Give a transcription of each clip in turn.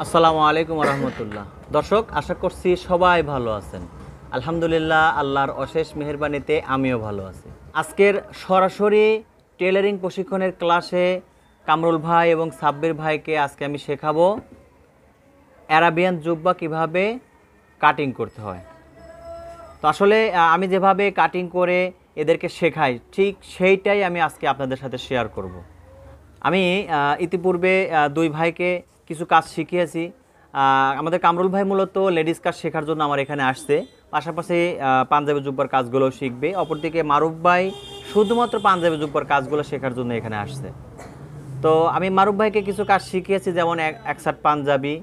আসসালামু আলাইকুম রহমতুল্লাহ। দর্শক, আশা করছি সবাই ভালো আছেন। আলহামদুলিল্লাহ, আল্লাহর অশেষ মেহেরবানিতে আমিও ভালো আছি। আজকের সরাসরি টেলারিং প্রশিক্ষণের ক্লাসে কামরুল ভাই এবং সাব্বির ভাইকে আজকে আমি শেখাবো অ্যারাবিয়ান জুব্বা কিভাবে কাটিং করতে হয়। তো আসলে আমি যেভাবে কাটিং করে এদেরকে শেখাই ঠিক সেইটাই আমি আজকে আপনাদের সাথে শেয়ার করব। আমি ইতিপূর্বে দুই ভাইকে কিছু কাজ শিখিয়েছি। আমাদের কামরুল ভাই মূলত লেডিস কাজ শেখার জন্য আমার এখানে আসছে, পাশাপাশি পাঞ্জাবি জুব্বার কাজগুলো শিখবে। অপরদিকে মারুফ ভাই শুধুমাত্র পাঞ্জাবি জুব্বার কাজগুলো শেখার জন্য এখানে আসছে। তো আমি মারুফ ভাইকে কিছু কাজ শিখিয়েছি, যেমন একসাট পাঞ্জাবি,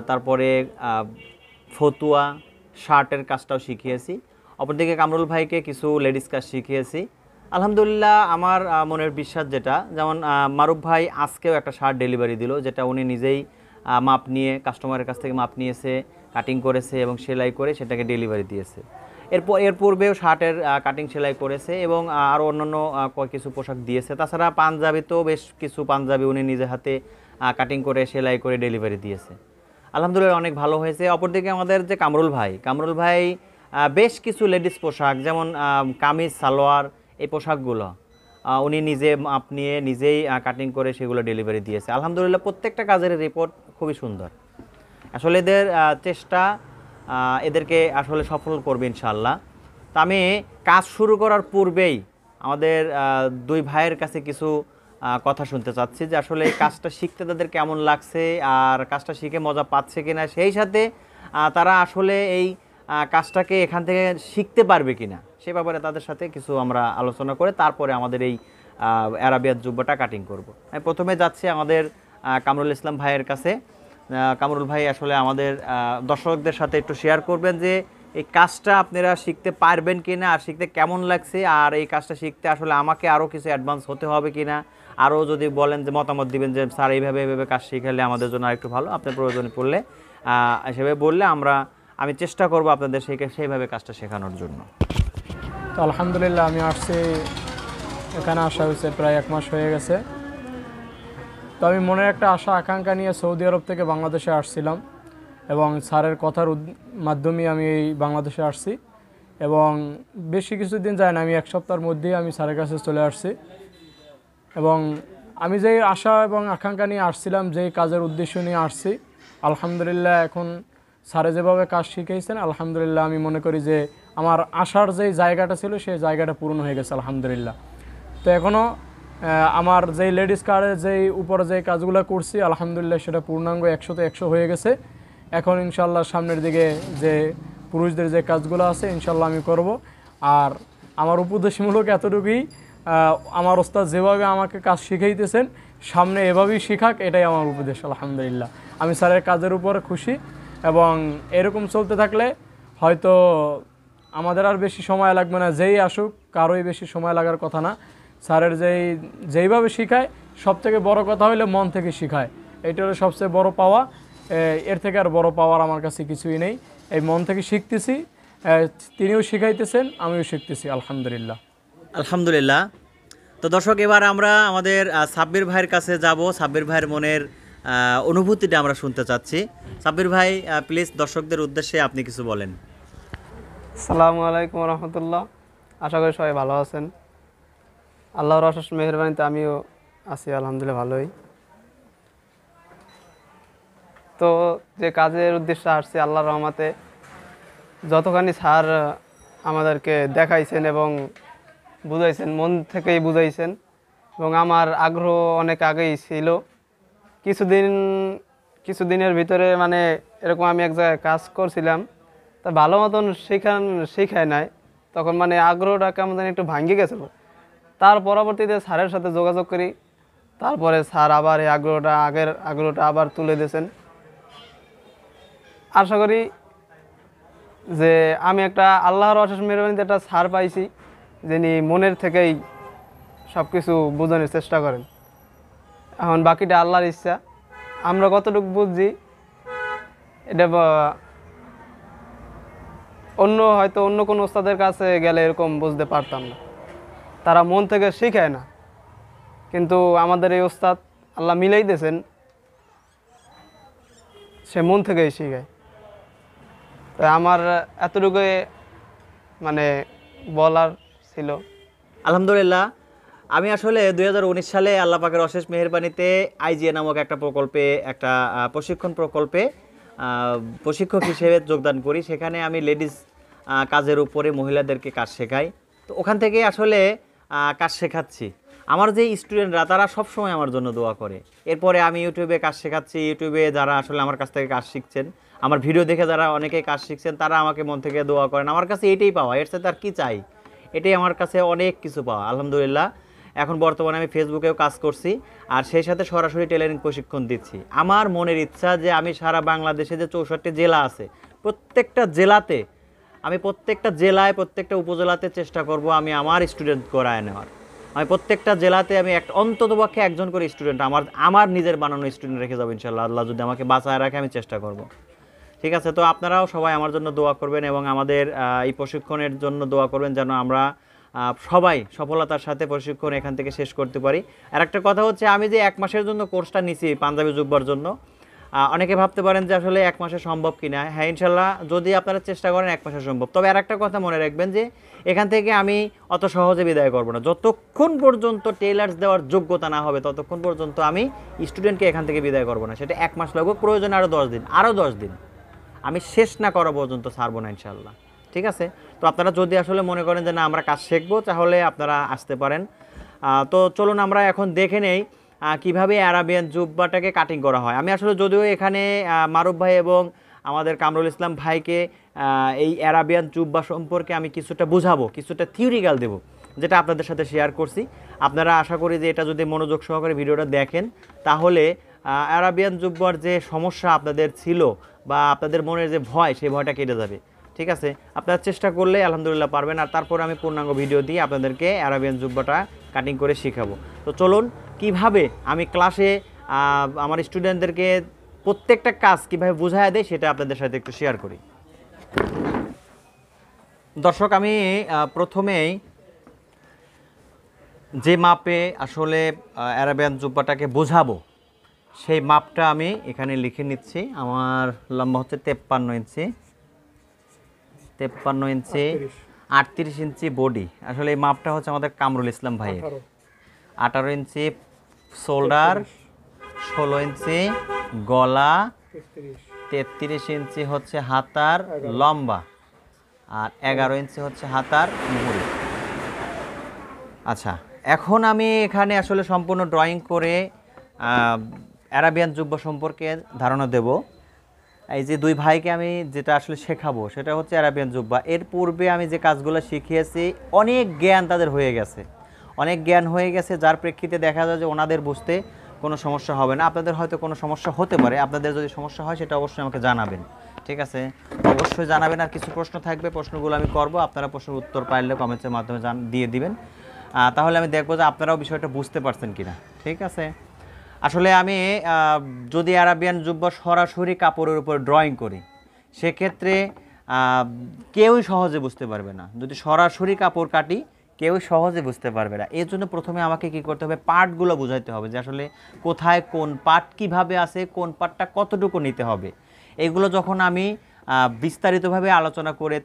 তারপরে ফতুয়া, শার্টের কাজটাও শিখিয়েছি। অপরদিকে কামরুল ভাইকে কিছু লেডিস কাজ শিখিয়েছি। আলহামদুলিল্লাহ, আমার মনের বিশ্বাস যেটা, যেমন মারুফ ভাই আজকেও একটা শার্ট ডেলিভারি দিল, যেটা উনি নিজেই মাপ নিয়ে কাস্টমারের কাছ থেকে মাপ নিয়েছে, কাটিং করেছে এবং সেলাই করে সেটাকে ডেলিভারি দিয়েছে। এর পূর্বেও শার্টের কাটিং সেলাই করেছে এবং আরও অন্যান্য কিছু পোশাক দিয়েছে। তাছাড়া পাঞ্জাবিতেও বেশ কিছু পাঞ্জাবি উনি নিজে হাতে কাটিং করে সেলাই করে ডেলিভারি দিয়েছে। আলহামদুলিল্লাহ, অনেক ভালো হয়েছে। অপরদিকে আমাদের যে কামরুল ভাই বেশ কিছু লেডিস পোশাক, যেমন কামিজ, সালোয়ার, এই পোশাকগুলো উনি নিজে মাপ নিয়ে নিজেই কাটিং করে সেগুলো ডেলিভারি দিয়েছে। আলহামদুলিল্লাহ, প্রত্যেকটা কাজের রিপোর্ট খুবই সুন্দর। আসলে এদের চেষ্টা এদেরকে আসলে সফল করবে ইনশাআল্লাহ। তো আমি কাজ শুরু করার পূর্বেই আমাদের দুই ভাইয়ের কাছে কিছু কথা শুনতে চাচ্ছি, যে আসলে এই কাজটা শিখতে তাদের কেমন লাগছে আর কাজটা শিখে মজা পাচ্ছে কিনা, সেই সাথে তারা আসলে এই কাজটাকে এখান থেকে শিখতে পারবে কিনা সে ব্যাপারে তাদের সাথে কিছু আমরা আলোচনা করে তারপরে আমাদের এই অ্যারাবিয়ান জুব্বাটা কাটিং করব। আমি প্রথমে যাচ্ছি আমাদের কামরুল ইসলাম ভাইয়ের কাছে। কামরুল ভাই আসলে আমাদের দর্শকদের সাথে একটু শেয়ার করবেন যে এই কাজটা আপনারা শিখতে পারবেন কিনা আর শিখতে কেমন লাগছে, আর এই কাজটা শিখতে আসলে আমাকে আরও কিছু অ্যাডভান্স হতে হবে কিনা, আরও যদি বলেন যে মতামত দিবেন যে স্যার এইভাবে কাজ শিখালে আমাদের জন্য আরেকটু ভালো, আপনার প্রয়োজন পড়লে সেভাবে বললে আমি চেষ্টা করব আপনাদের সেইভাবে কাজটা শেখানোর জন্য। তো আলহামদুলিল্লাহ, আমি আসছি, এখানে আসা হয়েছে প্রায় 1 মাস হয়ে গেছে। তো আমি মনের একটা আশা আকাঙ্ক্ষা নিয়ে সৌদি আরব থেকে বাংলাদেশে আসছিলাম এবং স্যারের কথার মাধ্যমে আমি এই বাংলাদেশে আসছি এবং বেশি কিছুদিন যায় না, আমি 1 সপ্তাহের মধ্যেই আমি স্যারের কাছে চলে আসছি। এবং আমি যেই আশা এবং আকাঙ্ক্ষা নিয়ে আসছিলাম, যেই কাজের উদ্দেশ্য নিয়ে আসছি, আলহামদুলিল্লাহ এখন স্যারে যেভাবে কাজ শিখিয়েছেন, আলহামদুলিল্লাহ আমি মনে করি যে আমার আশার যেই জায়গাটা ছিল সেই জায়গাটা পূরণ হয়ে গেছে আলহামদুলিল্লাহ। তো এখনও আমার যেই লেডিস কার্ডের যেই উপরে যেই কাজগুলো করছি, আলহামদুলিল্লাহ সেটা পূর্ণাঙ্গ 100তে 100 হয়ে গেছে। এখন ইনশাল্লাহ সামনের দিকে যে পুরুষদের যে কাজগুলো আছে ইনশাল্লাহ আমি করব। আর আমার উপদেশমূলক এতটুকুই, আমার ওস্তাদ যেভাবে আমাকে কাজ শিখাইতেছেন সামনে এভাবেই শিখাক, এটাই আমার উপদেশ। আলহামদুলিল্লাহ আমি স্যারের কাজের উপর খুশি এবং এরকম চলতে থাকলে হয়তো আমাদের আর বেশি সময় লাগবে না। যেই আসুক কারোই বেশি সময় লাগার কথা না। স্যারের যেইভাবে শিখায়, সবথেকে বড় কথা হইলে মন থেকে শিখায়, এইটা হলো সবচেয়ে বড় পাওয়া। এর থেকে আর বড় পাওয়ার আমার কাছে কিছুই নেই। এই মন থেকে শিখতেছি, তিনিও শিখাইতেছেন, আমিও শিখতেছি আলহামদুলিল্লাহ। আলহামদুলিল্লাহ। তো দর্শক, এবার আমরা আমাদের সাব্বির ভাইয়ের কাছে যাব। সাব্বির ভাইয়ের মনের অনুভূতিটা আমরা শুনতে চাচ্ছি। সাব্বির ভাই, প্লিজ দর্শকদের উদ্দেশ্যে আপনি কিছু বলেন। আসসালামু আলাইকুম রহমতুল্লাহ। আশা করি সবাই ভালো আছেন। আল্লাহর অশেষ মেহেরবানিতে আমিও আছি আলহামদুলিল্লাহ ভালোই। তো যে কাজের উদ্দেশ্যে আসছি, আল্লাহর রহমতে যতখানি স্যার আমাদেরকে দেখাইছেন এবং বুঝাইছেন, মন থেকেই বুঝাইছেন এবং আমার আগ্রহ অনেক আগেই ছিল। কিছুদিনের ভিতরে মানে এরকম আমি এক জায়গায় কাজ করছিলাম, তা ভালো মতন শিখায় নাই, তখন মানে আগ্রহটা কেমন যেন একটু ভাঙ্গি গেছিলো। তার পরবর্তীতে স্যারের সাথে যোগাযোগ করি, তারপরে স্যার আবার এই আগের আগ্রহটা আবার তুলে দিয়েছেন। আশা করি যে আমি একটা আল্লাহর অশেষ মেহেরবানিতে একটা স্যার পাইছি, যিনি মনের থেকেই সব কিছু বোঝানোর চেষ্টা করেন। এখন বাকিটা আল্লাহর ইচ্ছা। আমরা কতটুকু বুঝছি এটা হয়তো অন্য কোনো ওস্তাদের কাছে গেলে এরকম বুঝতে পারতাম না। তারা মন থেকে শিখায় না, কিন্তু আমাদের এই ওস্তাদ আল্লাহ মিলাই দিয়েছেন। সে মন থেকেই শিখায়। তাই আমার এতটুকুই মানে বলার ছিল। আলহামদুলিল্লাহ, আমি আসলে 2019 সালে আল্লাহ পাকের অশেষ মেহেরবানিতে আইজিএ নামক একটা প্রকল্পে, একটা প্রশিক্ষণ প্রকল্পে প্রশিক্ষক হিসেবে যোগদান করি। সেখানে আমি লেডিস কাজের উপরে মহিলাদেরকে কাজ শেখাই। তো ওখান থেকে আসলে কাজ শেখাচ্ছি। আমার যে স্টুডেন্টরা তারা সবসময় আমার জন্য দোয়া করে। এরপরে আমি ইউটিউবে কাজ শেখাচ্ছি। ইউটিউবে যারা আসলে আমার কাছ থেকে কাজ শিখছেন, আমার ভিডিও দেখে যারা অনেকেই কাজ শিখছেন, তারা আমাকে মন থেকে দোয়া করেন। আমার কাছে এটাই পাওয়া, এর সাথে আর কী চাই? এটাই আমার কাছে অনেক কিছু পাওয়া আলহামদুলিল্লাহ। এখন বর্তমানে আমি ফেসবুকেও কাজ করছি, আর সেই সাথে সরাসরি টেলারিং প্রশিক্ষণ দিচ্ছি। আমার মনের ইচ্ছা যে আমি সারা বাংলাদেশে যে 64টি জেলা আছে, প্রত্যেকটা জেলাতে আমি প্রত্যেকটা জেলায়, প্রত্যেকটা উপজেলাতে চেষ্টা করব আমি আমার স্টুডেন্ট করায় নেওয়ার। আমি প্রত্যেকটা জেলাতে আমি অন্ততপক্ষে একজন করে স্টুডেন্ট আমার নিজের বানানো স্টুডেন্ট রেখে যাবো ইনশাআল্লাহ। আল্লাহ যদি আমাকে বাঁচায় রাখে আমি চেষ্টা করব। ঠিক আছে, তো আপনারাও সবাই আমার জন্য দোয়া করবেন এবং আমাদের এই প্রশিক্ষণের জন্য দোয়া করবেন, যেন আমরা সবাই সফলতার সাথে প্রশিক্ষণ এখান থেকে শেষ করতে পারি। আর একটা কথা হচ্ছে, আমি যে 1 মাসের জন্য কোর্সটা নিছি পাঞ্জাবি জুব্বার জন্য, অনেকে ভাবতে পারেন যে আসলে 1 মাসে সম্ভব কিনা। হ্যাঁ, ইনশাল্লাহ যদি আপনারা চেষ্টা করেন 1 মাসে সম্ভব। তবে আর একটা কথা মনে রাখবেন যে এখান থেকে আমি অত সহজে বিদায় করব না। যতক্ষণ পর্যন্ত টেইলার্স দেওয়ার যোগ্যতা না হবে ততক্ষণ পর্যন্ত আমি স্টুডেন্টকে এখান থেকে বিদায় করব না। সেটা 1 মাস লাগুক, প্রয়োজনে আরও 10 দিন, আরও 10 দিন, আমি শেষ না করা পর্যন্ত ছাড়বো না ইনশাল্লাহ। ঠিক আছে, তো আপনারা যদি আসলে মনে করেন যে না আমরা কাজ শিখবো, তাহলে আপনারা আসতে পারেন। তো চলুন আমরা এখন দেখে নেই কিভাবে আরাবিয়ান জুব্বাটাকে কাটিং করা হয়। আমি আসলে যদিও এখানে মারুফ ভাই এবং আমাদের কামরুল ইসলাম ভাইকে এই আরাবিয়ান জুব্বা সম্পর্কে আমি কিছুটা বুঝাবো, কিছুটা থিওরিক্যাল দেবো, যেটা আপনাদের সাথে শেয়ার করছি। আপনারা আশা করি যে এটা যদি মনোযোগ সহকারে ভিডিওটা দেখেন, তাহলে আরাবিয়ান জুব্বার যে সমস্যা আপনাদের ছিল বা আপনাদের মনের যে ভয়, সেই ভয়টা কেটে যাবে। ঠিক আছে, আপনারা চেষ্টা করলে আলহামদুলিল্লাহ পারবেন। আর তারপর আমি পূর্ণাঙ্গ ভিডিও দিয়ে আপনাদেরকে আরাবিয়ান জুব্বাটা কাটিং করে শেখাবো। তো চলুন কিভাবে আমি ক্লাসে আমার স্টুডেন্টদেরকে প্রত্যেকটা কাজ কিভাবে বুঝায় দেয় সেটা আপনাদের সাথে একটু শেয়ার করি। দর্শক, আমি প্রথমেই যে মাপে আসলে আরাবিয়ান জুব্বাটাকে বোঝাবো সেই মাপটা আমি এখানে লিখে নিচ্ছি। আমার লম্বা হচ্ছে 53 ইঞ্চি, 53 ইঞ্চি, 38 ইঞ্চি বডি। আসলে এই মাপটা হচ্ছে আমাদের কামরুল ইসলাম ভাইয়ের। 18 ইঞ্চি শোল্ডার, 16 ইঞ্চি গলা, 33 ইঞ্চি হচ্ছে হাতার লম্বা, আর 11 ইঞ্চি হচ্ছে হাতার মুহুরি। আচ্ছা, এখন আমি এখানে আসলে সম্পূর্ণ ড্রয়িং করে আরাবিয়ান জুব্বা সম্পর্কে ধারণা দেব। এই যে দুই ভাইকে আমি যেটা আসলে শেখাবো সেটা হচ্ছে আরাবিয়ান জুব্বা। এর পূর্বে আমি যে কাজগুলো শিখিয়েছি অনেক জ্ঞান তাদের হয়ে গেছে, অনেক জ্ঞান হয়ে গেছে, যার প্রেক্ষিতে দেখা যায় যে ওনাদের বুঝতে কোনো সমস্যা হবে না। আপনাদের হয়তো কোনো সমস্যা হতে পারে, আপনাদের যদি সমস্যা হয় সেটা অবশ্যই আমাকে জানাবেন। ঠিক আছে, অবশ্যই জানাবেন। আর কিছু প্রশ্ন থাকবে, প্রশ্নগুলো আমি করব, আপনারা প্রশ্নের উত্তর পাইলে কমেন্টসের মাধ্যমে দিয়ে দিবেন। তাহলে আমি দেখবো যে আপনারাও বিষয়টা বুঝতে পারছেন কিনা। ঠিক আছে, আসলে আমি যদি আরাবিয়ান জুব্বা সরাসরি কাপড়ের উপর ড্রয়িং করি, সেক্ষেত্রে কেউই সহজে বুঝতে পারবে না। যদি সরাসরি কাপড় কাটি কেউই সহজে বুঝতে পারবে না। এর জন্য প্রথমে আমাকে কি করতে হবে, পার্টগুলো বুঝাইতে হবে যে আসলে কোথায় কোন পার্ট কীভাবে আছে, কোন পার্টটা কতটুকু নিতে হবে। এগুলো যখন আমি বিস্তারিতভাবে আলোচনা করে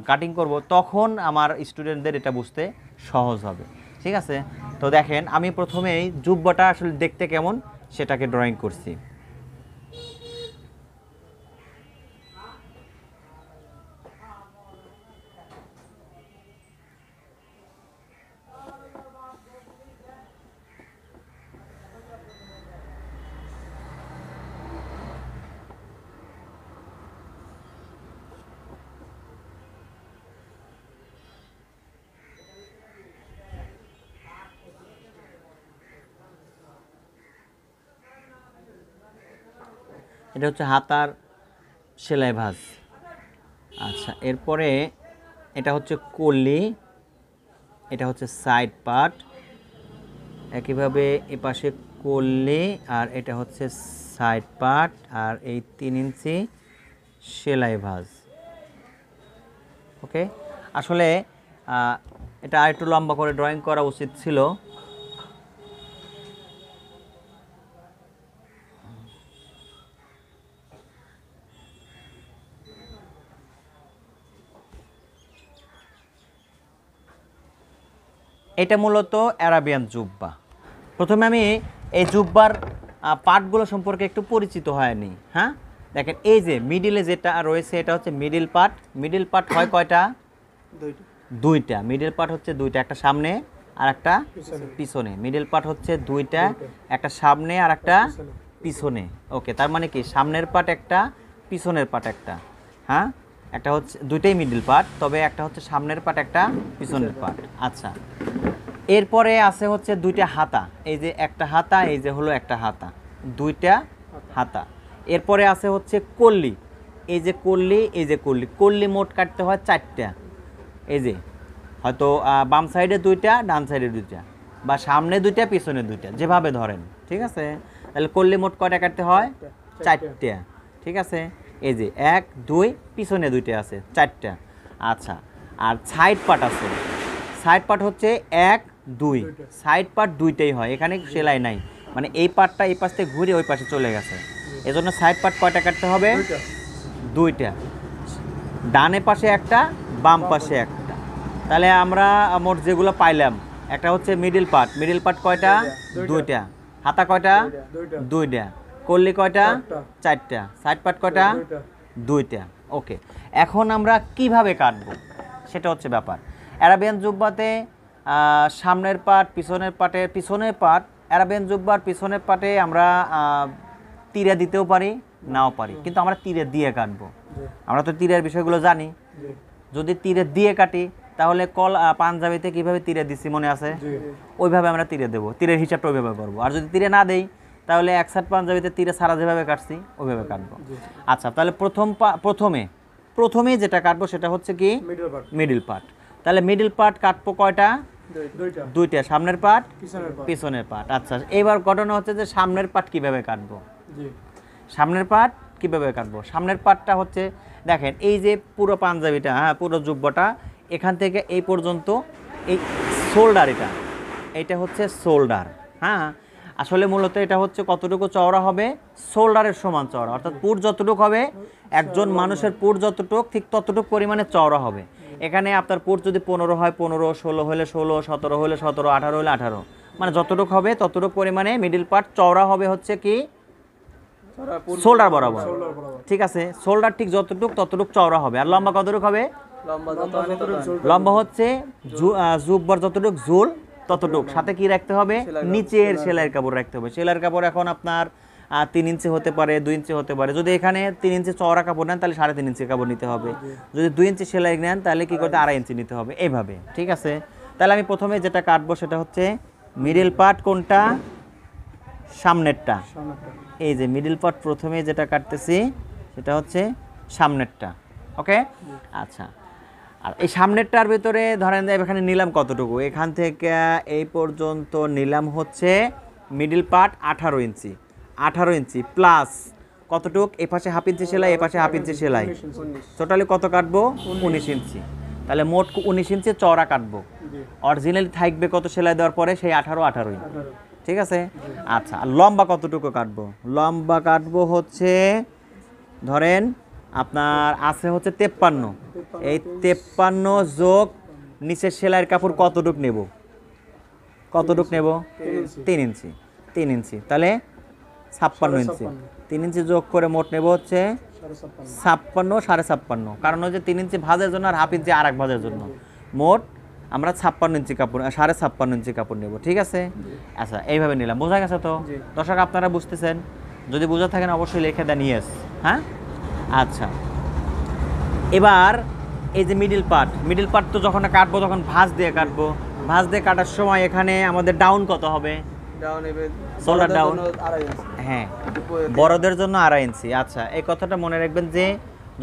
কাটিং করব, তখন আমার স্টুডেন্টদের এটা বুঝতে সহজ হবে। ঠিক আছে, তো দেখেন আমি প্রথমেই জুব্বাটা আসলে দেখতে কেমন সেটাকে ড্রয়িং করছি। এটা হচ্ছে হাতার সেলাই ভাঁজ। আচ্ছা, এরপরে এটা হচ্ছে কলি, এটা হচ্ছে সাইড পার্ট, একইভাবে এপাশে কলি, আর এটা হচ্ছে সাইড পার্ট, আর এই 3 ইঞ্চি সেলাই ভাঁজ। ওকে, আসলে এটা আরেকটু লম্বা করে ড্রয়িং করা উচিত ছিল। এটা মূলত অ্যারাবিয়ান জুব্বা। প্রথমে আমি এই জুব্বার পার্টগুলো সম্পর্কে একটু পরিচিত হয়নি। হ্যাঁ, দেখেন এই যে মিডিলে যেটা রয়েছে এটা হচ্ছে মিডিল পার্ট। মিডিল পার্ট হয় কয়টা? দুইটা। মিডিল পার্ট হচ্ছে দুইটা, একটা সামনে আর একটা পিছনে। মিডিল পার্ট হচ্ছে দুইটা, একটা সামনে আর একটা পিছনে। ওকে, তার মানে কি সামনের পার্ট একটা, পিছনের পার্ট একটা। হ্যাঁ, একটা হচ্ছে দুইটাই মিডিল পার্ট, তবে একটা হচ্ছে সামনের পার্ট, একটা পিছনের পার্ট। আচ্ছা, এরপরে আছে হচ্ছে দুইটা হাতা। এই যে একটা হাতা, এই যে হলো একটা হাতা, দুইটা হাতা। এরপরে আছে হচ্ছে কল্লি। এই যে কল্লি, এই যে কল্লি। কল্লি মোট কাটতে হয় চারটা। এই যে হয়তো বাম সাইডে দুইটা, ডান সাইডে দুইটা, বা সামনে দুইটা, পিছনে দুইটা, যেভাবে ধরেন। ঠিক আছে, তাহলে কল্লি মোট কয়টা কাটতে হয়? চারটা। ঠিক আছে, এই যে 1 2, পিছনে দুইটা আছে, চারটা। আচ্ছা, আর সাইড পার্ট আছে। সাইড পার্ট হচ্ছে 1 2, সাইড পার্ট দুইটাই হয়, এখানে সেলাই নাই, মানে এই পার্টটা এই পাশ থেকে ঘুরে ওই পাশে চলে গেছে, এজন্য সাইড পার্ট কয়টা কাটতে হবে? দুইটা। ডানে পাশে একটা, বাম পাশে একটা। তাহলে আমরা মোট যেগুলো পাইলাম, একটা হচ্ছে মিডিল পার্ট। মিডিল পার্ট কয়টা? দুইটা। হাতা কয়টা? দুইটা। কল্লি কয়টা? চারটা। সাইড পার্ট কয়টা? দুইটা। ওকে, এখন আমরা কিভাবে কাটবো সেটা হচ্ছে ব্যাপার। অ্যারাবিয়ান জুব্বাতে সামনের পার্ট, পিছনের পার্ট। অ্যারাবিয়ান জুব্বার পিছনের পার্টে আমরা তীরে দিতেও পারি, নাও পারি, কিন্তু আমরা তীরে দিয়ে কাটবো। আমরা তো তীরের বিষয়গুলো জানি। যদি তীরে দিয়ে কাটি তাহলে পাঞ্জাবিতে কিভাবে তীরে দিচ্ছি মনে আছে? ওইভাবে আমরা তীরে দেবো, তীরের হিসাবটা ওইভাবে করবো। আর যদি তীরে না দেই তাহলে এক সাইড পাঞ্জাবিতে তীরে সারা যেভাবে কাটছি ওইভাবে কাটবো। আচ্ছা, তাহলে প্রথমে যেটা কাটবো সেটা হচ্ছে কি? Middle part. তাহলে মিডিল পার্ট কাটবো কয়টা? দুইটা। সামনের পার্ট, পিছনের পার্ট। আচ্ছা, এবার ঘটনা হচ্ছে যে সামনের পার্ট কিভাবে কাটবো। সামনের পার্ট কিভাবে কাটবো? সামনের পার্টটা হচ্ছে, দেখেন এই যে পুরো পাঞ্জাবিটা, হ্যাঁ পুরো জুব্বাটা, এখান থেকে এই পর্যন্ত এই শোল্ডার, এটা হচ্ছে শোল্ডার। হ্যাঁ, আসলে মূলত এটা হচ্ছে কতটুকু চওড়া হবে? শোল্ডারের সমান চওড়া, অর্থাৎ পুর যতটুকু হবে, একজন মানুষের পুর যতটুক ঠিক ততটুক পরিমাণে চওড়া হবে। এখানে আপনার পুর যদি 15 হয় 15, 16 হলে 16, 17 হলে 17, 18 হলে 18, মানে যতটুকু হবে ততটুকু পরিমাণে মিডিল পার্ট চওড়া হবে হচ্ছে কি? শোল্ডার বরাবর। ঠিক আছে, শোল্ডার ঠিক যতটুক ততটুক চওড়া হবে। আর লম্বা কতটুক হবে? লম্বা হচ্ছে জুব্বার যতটুক ঝুল ততটুক। সাথে কি রাখতে হবে? নিচের সেলাইয়ের কাপড় রাখতে হবে। সেলাইয়ের কাপড় এখন আপনার 3 ইঞ্চি হতে পারে, 2 ইঞ্চি হতে পারে। যদি এখানে 3 ইঞ্চি চওড়া কাপড় নেন তাহলে 3.5 ইঞ্চি কাপড় নিতে হবে। যদি 2 ইঞ্চি সেলাই নেন তাহলে কি করতে? 2.5 ইঞ্চি নিতে হবে, এইভাবে। ঠিক আছে, তাহলে আমি প্রথমে যেটা কাটবো সেটা হচ্ছে মিডিল পার্ট। কোনটা? সামনেরটা। এই যে মিডিল পার্ট প্রথমে যেটা কাটতেছি সেটা হচ্ছে সামনেরটা। ওকে, আচ্ছা। আর এই সামনেরটার ভিতরে ধরেন এখানে নিলাম কতটুকু? এখান থেকে এই পর্যন্ত নিলাম হচ্ছে মিডিল পার্ট 18 ইঞ্চি। 18 ইঞ্চি প্লাস কতটুক? এই পাশে হাফ ইঞ্চি সেলাই, এই পাশে হাফ ইঞ্চি সেলাই, টোটালি কত কাটবো? 19 ইঞ্চি। তাহলে মোট 19 ইঞ্চি চওড়া কাটবো। অরিজিনালি থাকবে কত সেলাই দেওয়ার পরে? সেই 18 ইঞ্চি। ঠিক আছে, আচ্ছা। আর লম্বা কতটুকু কাটবো? লম্বা কাটবো হচ্ছে ধরেন আপনার আছে হচ্ছে 53। এই 53 যোগ নিচের সেলাইয়ের কাপড় কতটুক নেব? কতটুক নেব? 3 ইঞ্চি। 3 ইঞ্চি, তাহলে 56 ইঞ্চি। 3 ইঞ্চি যোগ করে মোট নেব হচ্ছে 56, 56.5। কারণ হচ্ছে 3 ইঞ্চি ভাঁজের জন্য আর হাফ ইঞ্চি আর এক ভাঁজের জন্য। মোট আমরা 56 ইঞ্চি কাপড়, 56.5 ইঞ্চি কাপড় নেব। ঠিক আছে, আচ্ছা এইভাবে নিলাম। বোঝা গেছে তো দর্শক? আপনারা বুঝতেছেন? যদি বুঝে থাকেন অবশ্যই লিখে দেন ইয়েস। হ্যাঁ, আচ্ছা। এবার এই যে মিডিল পার্ট তো যখন কাটবো তখন ভাঁজ দিয়ে কাটবো। ভাঁজ দিয়ে কাটার সময় এখানে আমাদের ডাউন কত হবে? শোল্ডার ডাউন, হ্যাঁ বড়দের জন্য 2.5 ইঞ্চি। আচ্ছা, এই কথাটা মনে রাখবেন যে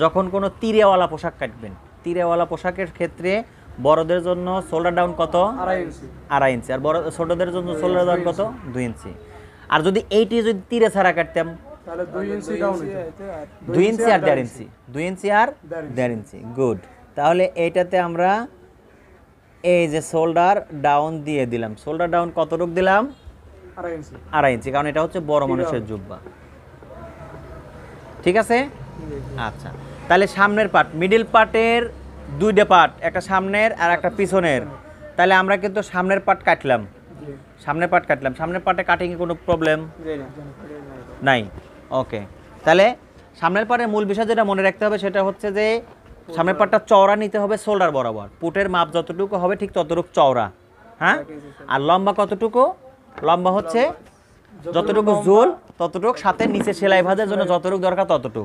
যখন কোনো তীরেওয়ালা পোশাক কাটবেন, তীরেওয়ালা পোশাকের ক্ষেত্রে বড়দের জন্য শোল্ডার ডাউন কত? 2.5 ইঞ্চি। আর ছোটদের জন্য শোল্ডার ডাউন কত? 2 ইঞ্চি। আর যদি এইটি যদি তীরে ছাড়া কাটতাম তাহলে 2 ইঞ্চি আর 1.5 ইঞ্চি। 2 ইঞ্চি আর 1.5 ইঞ্চি। গুড। তাহলে এইটাতে আমরা এই যে শোল্ডার ডাউন দিয়ে দিলাম। শোল্ডার ডাউন কতটুকু দিলাম? 2.5 ইঞ্চি, কারণ এটা হচ্ছে বড় মানুষের জুব্বা। ঠিক আছে, আচ্ছা। তাহলে সামনের পার্ট, মিডিল পার্টের 2টা পার্ট, একটা সামনের আর একটা পিছনের। তাহলে আমরা কিন্তু সামনের পার্ট কাটলাম, জি সামনের পার্টে কাটিংয়ে কোনো প্রবলেম জি না নাই। ওকে, তাহলে সামনের পার্টের মূল বিষয় যেটা মনে রাখতে হবে সেটা হচ্ছে যে সামনের পার্টটা চওড়া নিতে হবে শোল্ডার বরাবর, পুটের মাপ যতটুকু হবে ঠিক ততটুকু চওড়া, হ্যাঁ। আর লম্বা কতটুকু? লম্বা হচ্ছে যতটুকু জোল ততটুকু, সাথে নিচে সেলাই ভাঁজের জন্য যতটুকু দরকার ততটুকু,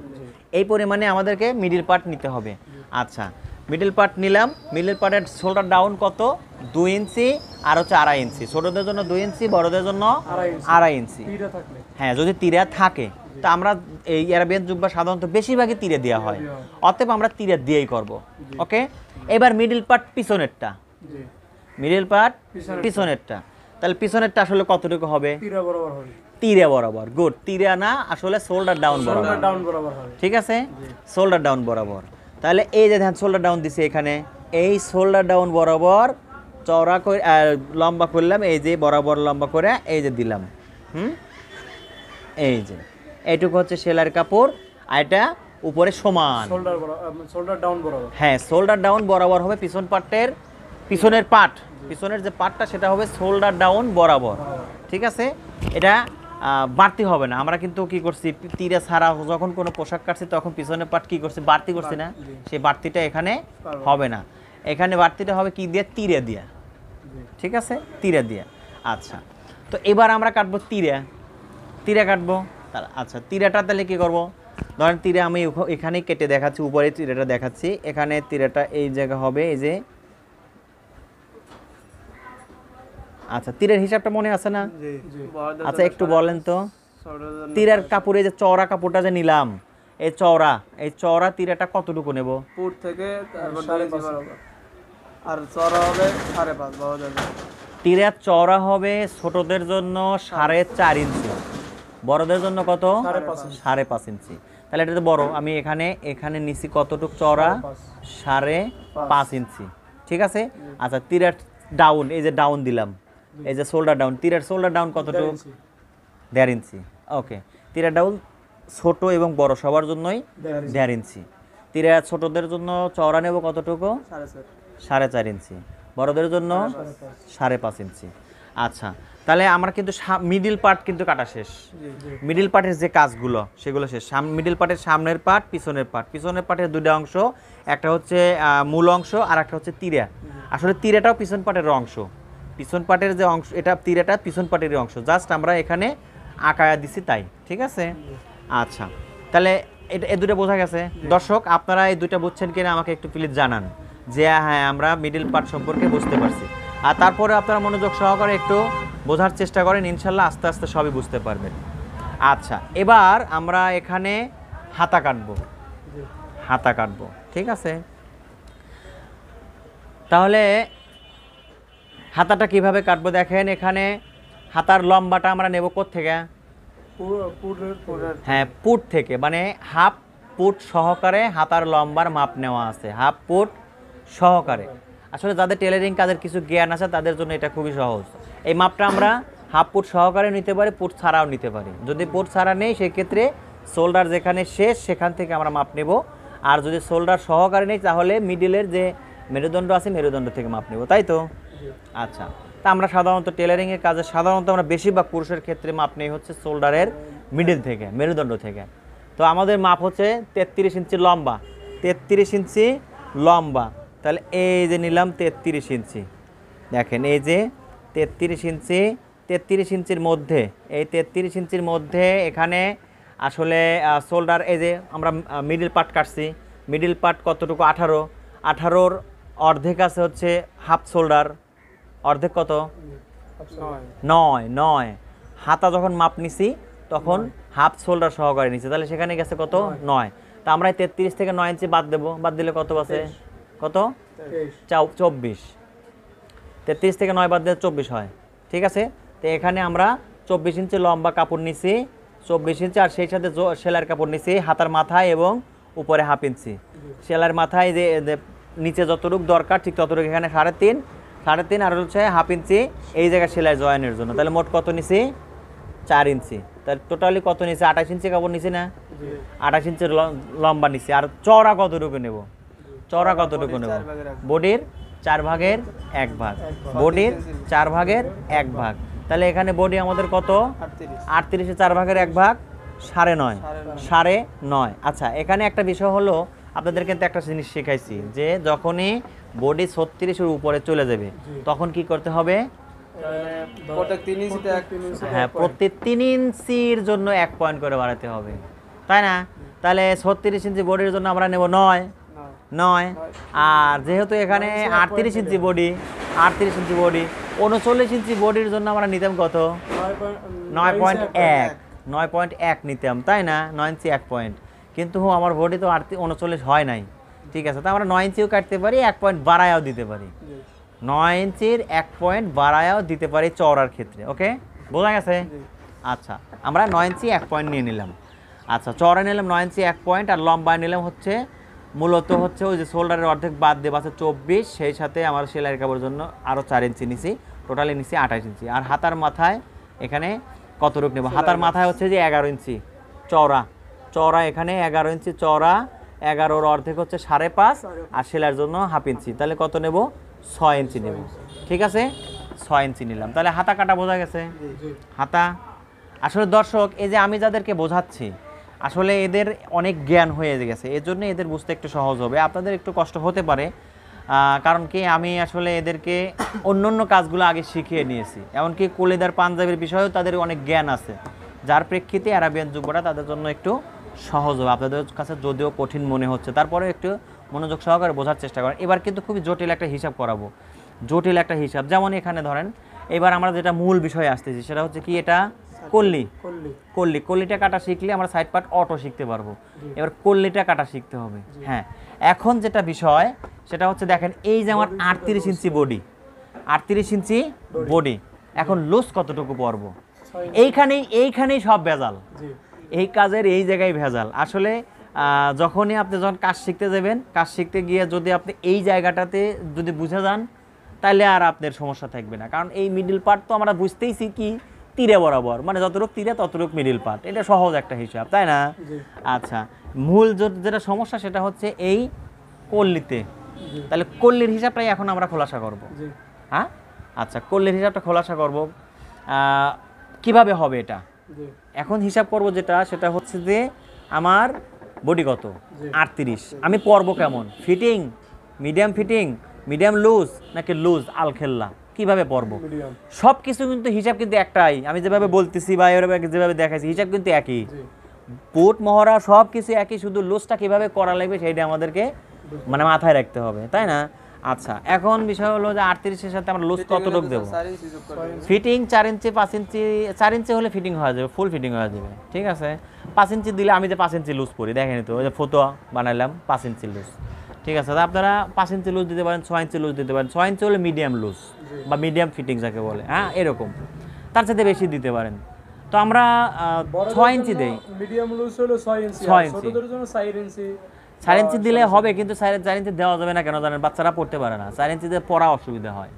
এই পরিমাণে আমাদেরকে মিডিল পার্ট নিতে হবে। আচ্ছা, মিডিল পার্ট নিলাম। মিডিল পার্টের শোল্ডার ডাউন কত? 2 ইঞ্চি আর হচ্ছে 2.5 ইঞ্চি। ছোটদের জন্য 2 ইঞ্চি, বড়দের জন্য 2.5 ইঞ্চি। তীরা থাকলে হ্যাঁ, যদি তিরা থাকে তো আমরা এই অ্যারাবিয়ান জুব্বা সাধারণত বেশিরভাগই তিরে দেওয়া হয়, অতএব আমরা তিরে দিয়েই করব। ওকে, এবার মিডিল পার্ট পিছনেরটা, জি মিডিল পার্ট পিছনেরটা, তাহলে পিছনেরটা আসলে কতটুকু হবে? তীরা বরাবর হবে, তিরে বরাবর। গুড, তিরে না, আসলে শোল্ডার ডাউন বরাবর। ডাউন বরাবর হবে। ঠিক আছে, শোল্ডার ডাউন বরাবর। তাহলে এই যে ধ্যান শোল্ডার ডাউন দিছে এখানে, এই শোল্ডার ডাউন বরাবর চওড়া করে লম্বা করলাম, এই যে বরাবর লম্বা করে এই যে দিলাম। এই যে এইটুকু হচ্ছে সেলাইয়ের কাপড়, আর এটা উপরে সমান। শোল্ডার বরাবর, শোল্ডার ডাউন বরাবর। হ্যাঁ, শোল্ডার ডাউন বরাবর হবে পিছন পার্টের, পিছনের পার্ট, পিছনের যে পার্টটা সেটা হবে শোল্ডার ডাউন বরাবর। ঠিক আছে, এটা বাড়তি হবে না। আমরা কিন্তু কি করছি, তীরে ছাড়া যখন কোনো পোশাক কাটছি তখন পিছনের পার্ট কি করছি, বাড়তি করছি না, সেই বাড়তিটা এখানে হবে না। এখানে বাড়তিটা হবে কি দিয়ে? তীরে দিয়া। ঠিক আছে, তীরে দিয়া। আচ্ছা, তো এবার আমরা কাটবো তীরে কাটবো। আচ্ছা, তীরেটা তাহলে কি করব? ধরেন তীরে আমি এখানেই কেটে দেখাচ্ছি, উপরে তীরেটা দেখাচ্ছি, এখানে তীরেটা এই জায়গা হবে, এই যে। আচ্ছা, তীরের হিসাবটা মনে আছে না? আচ্ছা, একটু বলেন তো। তীরের কাপড়ে যে চওড়া কাপড়টা যে নিলাম, এই চওড়া তীরেটা কতটুকু নেব? পুট থেকে তারপর 2 ইঞ্চি বরাবর, আর চওড়া হবে 5.5 বড়দের জন্য। তীরের চওড়া হবে ছোটদের জন্য 4.5 ইঞ্চি, বড়দের জন্য কত? 5.5 ইঞ্চি। তাহলে এটা তো বড়, আমি এখানে নিচে কতটুকু চওড়া? 5.5 ইঞ্চি। ঠিক আছে। আচ্ছা, তীরের ডাউন, এই যে ডাউন দিলাম, এই যে শোল্ডার ডাউন, তীরের শোল্ডার ডাউন কতটুকু? 1.5 ইঞ্চি। ওকে, তীরের ডাউন ছোট এবং বড় সবার জন্যই 1.5 ইঞ্চি। তীরের ছোটদের জন্য চওড়া নেব কতটুকু? 4.5 ইঞ্চি, বড়দের জন্য 5.5 ইঞ্চি। আচ্ছা, তাহলে আমরা কিন্তু মিডিল পার্ট কিন্তু কাটা শেষ। মিডিল পার্টের যে কাজগুলো সেগুলো শেষ। মিডিল পার্টের সামনের পার্ট, পিছনের পার্টের দুইটা অংশ, একটা হচ্ছে মূল অংশ আর একটা হচ্ছে তীরা। আসলে তীরাটাও পিছন পার্টের অংশ, পিছন পার্টের যে অংশ, এটা তীরাটা পিছন পার্টের অংশ, জাস্ট আমরা এখানে আঁকায়া দিছি তাই। ঠিক আছে। আচ্ছা, তাহলে এই দুটো বোঝা গেছে। দর্শক, আপনারা এই দুটো বুঝছেন কিনা আমাকে একটু প্লিজ জানান যে হ্যাঁ, আমরা মিডিল পার্ট সম্পর্কে বুঝতে পারছি। আর তারপরে আপনারা মনোযোগ সহকারে একটু বোঝার চেষ্টা করেন, ইনশাল্লাহ আস্তে আস্তে সবই বুঝতে পারবেন। আচ্ছা, এবার আমরা এখানে হাতা কাটবো। ঠিক আছে, তাহলে হাতাটা কিভাবে কাটবো দেখেন। এখানে হাতার লম্বাটা আমরা নেব কোত্থেকে? হ্যাঁ, পুট থেকে, মানে হাফ পুট সহকারে হাতার লম্বার মাপ নেওয়া আছে, হাফ পুট সহকারে। আসলে যাদের টেলারিং কাজের কিছু জ্ঞান আছে তাদের জন্য এটা খুবই সহজ। এই মাপটা আমরা হাফ পুট সহকারে নিতে পারি, পুট ছাড়াও নিতে পারি। যদি পুট ছাড়া নেই সেক্ষেত্রে শোল্ডার যেখানে শেষ সেখান থেকে আমরা মাপ নেব, আর যদি শোল্ডার সহকারে নেই তাহলে মিডিলের যে মেরুদণ্ড আছে মেরুদণ্ড থেকে মাপ নেব, তাই তো? আচ্ছা, তা আমরা সাধারণত টেলারিংয়ের কাজে আমরা বেশিরভাগ পুরুষের ক্ষেত্রে মাপ নেই হচ্ছে শোল্ডারের মিডিল থেকে, মেরুদণ্ড থেকে। তো আমাদের মাপ হচ্ছে 33 ইঞ্চি লম্বা, 33 ইঞ্চি লম্বা। তাহলে এই যে নিলাম 33 ইঞ্চি, দেখেন এই যে 33 ইঞ্চির মধ্যে, এই 33 ইঞ্চির মধ্যে এখানে আসলে শোল্ডার, এই যে আমরা মিডিল পার্ট কাটছি, মিডিল পার্ট কতটুকু? 18 অর্ধেক আছে হচ্ছে হাফ শোল্ডার, অর্ধেক কত? 9। হাতা যখন মাপ নিছি তখন হাফ শোল্ডার সহকারে নিছি, তাহলে সেখানে গেছে কত? 9। তা আমরা 33 থেকে 9 ইঞ্চি বাদ দেবো, বাদ দিলে কত আছে? কত? 24। 33 থেকে 9 বাদ দিলে 24 হয়। ঠিক আছে, তো এখানে আমরা 24 ইঞ্চি লম্বা কাপড় নিছি, 24 ইঞ্চি, আর সেই সাথে সেলাইয়ের কাপড় নিছি হাতার মাথায় এবং উপরে হাফ ইঞ্চি। সেলাইয়ের মাথায় যে নিচে যতটুকু দরকার ঠিক ততটুকু, এখানে 3.5 আর হচ্ছে হাফ ইঞ্চি এই জায়গায় সেলাই জয়েনের জন্য। তাহলে মোট কত নিছি? 4 ইঞ্চি। তাহলে টোটালি কত নিছি? 28 ইঞ্চি কাপড় নিছি না? 28 ইঞ্চির লম্বা নিছি। আর চওড়া কতটুকু নেব? বডির 4 ভাগের 1 ভাগ, বডির 4 ভাগের 1 ভাগ। তাহলে এখানে বডি আমাদের কত? 38 4 ভাগের 1 ভাগ 9.5, 9.5। আচ্ছা, এখানে একটা বিষয় হলো, আপনাদের কিন্তু একটা জিনিস শেখাইছি যে যখনই বডি 36-এর উপরে চলে যাবে তখন কি করতে হবে? হ্যাঁ, প্রতি 3 ইঞ্চির জন্য 1 পয়েন্ট করে বাড়াতে হবে, তাই না? তাহলে 36 ইঞ্চি বডির জন্য আমরা নেব 9, আর যেহেতু এখানে 38 ইঞ্চি বডি, 39 ইঞ্চি বডির জন্য আমরা নিতাম কত? 9.1 নিতাম, তাই না? 9 ইঞ্চি 1 পয়েন্ট। কিন্তু আমার বডি তো 39 হয় নাই, ঠিক আছে? তো আমরা 9 ইঞ্চিও কাটতে পারি, 1 পয়েন্ট বাড়ায়াও দিতে পারি, 9 ইঞ্চির 1 পয়েন্ট বাড়ায়াও দিতে পারি চওড়ার ক্ষেত্রে। ওকে, বোঝা গেছে? আচ্ছা, আমরা 9 ইঞ্চি 1 পয়েন্ট নিয়ে নিলাম। আচ্ছা, চওড়া নিলাম 9 ইঞ্চি 1 পয়েন্ট, আর লম্বা নিলাম হচ্ছে মূলত হচ্ছে ওই যে শোল্ডারের অর্ধেক বাদ দিয়ে আছে 24, সেই সাথে আমার সেলাই কাপড়ের জন্য আরও 4 ইঞ্চি নিছি, টোটালি নিছি 28 ইঞ্চি। আর হাতার মাথায় এখানে কত রূপ নেব? হাতার মাথায় হচ্ছে যে 11 ইঞ্চি চওড়া এখানে 11 ইঞ্চি চওড়া, 11-র অর্ধেক হচ্ছে 5.5, আর সেলাইয়ের জন্য হাফ ইঞ্চি। তাহলে কত নেব? 6 ইঞ্চি নেব, ঠিক আছে? 6 ইঞ্চি নিলাম। তাহলে হাতা কাটা বোঝা গেছে? হাতা আসলে দর্শক, এই যে আমি যাদেরকে বোঝাচ্ছি আসলে এদের অনেক জ্ঞান হয়ে গেছে, এর জন্য এদের বুঝতে একটু সহজ হবে, আপনাদের একটু কষ্ট হতে পারে, কারণ কি আমি আসলে এদেরকে অন্য কাজগুলো আগে শিখিয়ে নিয়েছি, এমনকি কলিদার পাঞ্জাবির বিষয়েও তাদের অনেক জ্ঞান আছে, যার প্রেক্ষিতে আরাবিয়ান যুবরা তাদের জন্য একটু সহজ হবে। আপনাদের কাছে যদিও কঠিন মনে হচ্ছে, তারপরে একটু মনোযোগ সহকারে বোঝার চেষ্টা করেন। এবার কিন্তু খুবই জটিল একটা হিসাব করাবো, জটিল একটা হিসাব। যেমন এখানে ধরেন, এবার আমরা যেটা মূল বিষয়ে আসতেছি সেটা হচ্ছে কি, এটা কল্লিটা কাটা শিখলে আমরা সাইড পার্ট অটো শিখতে পারবো। এবার কল্লিটা কাটা শিখতে হবে। হ্যাঁ, এখন যেটা বিষয় সেটা হচ্ছে, দেখেন এই যে আমার 38 ইঞ্চি বডি, এখন লুজ কতটুকু পরবো? এইখানেই সব ভেজাল, এই কাজের এই জায়গায় ভেজাল। আসলে যখন কাজ শিখতে যাবেন, কাজ শিখতে গিয়ে যদি আপনি এই জায়গাটাতে যদি বুঝে যান, তাহলে আর আপনার সমস্যা থাকবে না। কারণ এই মিডল পার্ট তো আমরা বুঝতেইছি কি, তীরে বরাবর, মানে যতটুক তীরে ততটুক মিডল পার্ট, এটা সহজ একটা হিসাব, তাই না? আচ্ছা, মূল যেটা সমস্যা সেটা হচ্ছে এই কল্লিতে। তাহলে কল্লির হিসাবটাই এখন আমরা খোলাসা করব। হ্যাঁ, আচ্ছা, কল্লির হিসাবটা খোলাসা করব। কিভাবে হবে এটা? এখন হিসাব করব সেটা হচ্ছে যে আমার বডি কত? 38। আমি পরব কেমন? ফিটিং, মিডিয়াম লুজ নাকি লুজ আলখেল্লা, কিভাবে পরব? সব কিছু কিন্তু হিসাব কিন্তু একটাই, আমি যেভাবে বলতেছি বা যেভাবে দেখাইছি হিসাব কিন্তু একই, বুট মহড়া সব কিছু একই, শুধু লুজটা কিভাবে করা লাগবে সেইটা আমাদেরকে মানে মাথায় রাখতে হবে, তাই না? আচ্ছা, এখন বিষয় হলো যে 38-এর সাথে আমরা লুজ কতটুকু দেবো? ফিটিং 4 ইঞ্চি 5 ইঞ্চি, 4 ইঞ্চি হলে ফিটিং হয়ে যাবে, ফুল ফিটিং হয়ে যাবে, ঠিক আছে? 5 ইঞ্চি দিলে, আমি যে 5 ইঞ্চি লুজ পরি, দেখেন তো ওই যে ফতোয়া বানাইলাম 5 ইঞ্চি লুজ, ঠিক আছে? আপনারা 5 ইঞ্চি লুজ দিতে পারেন, 6 ইঞ্চি লুজ দিতে পারেন। 6 ইঞ্চি হলে মিডিয়াম লুজ বা মিডিয়াম ফিটিং যাকে বলে, হ্যাঁ, এরকম তার সাথে বেশি দিতে পারেন। তো আমরা 6 ইঞ্চি দেই, মিডিয়াম লুজ হলো 6 ইঞ্চি, 6 ইঞ্চি, ছোটদের জন্য 4 ইঞ্চি। 4 ইঞ্চি দিলে হবে, কিন্তু 4 ইঞ্চি দেওয়া যাবে না, কেন জানেন? বাচ্চারা পড়তে পারে না, 4 ইঞ্চিতে পড়া অসুবিধা হয়।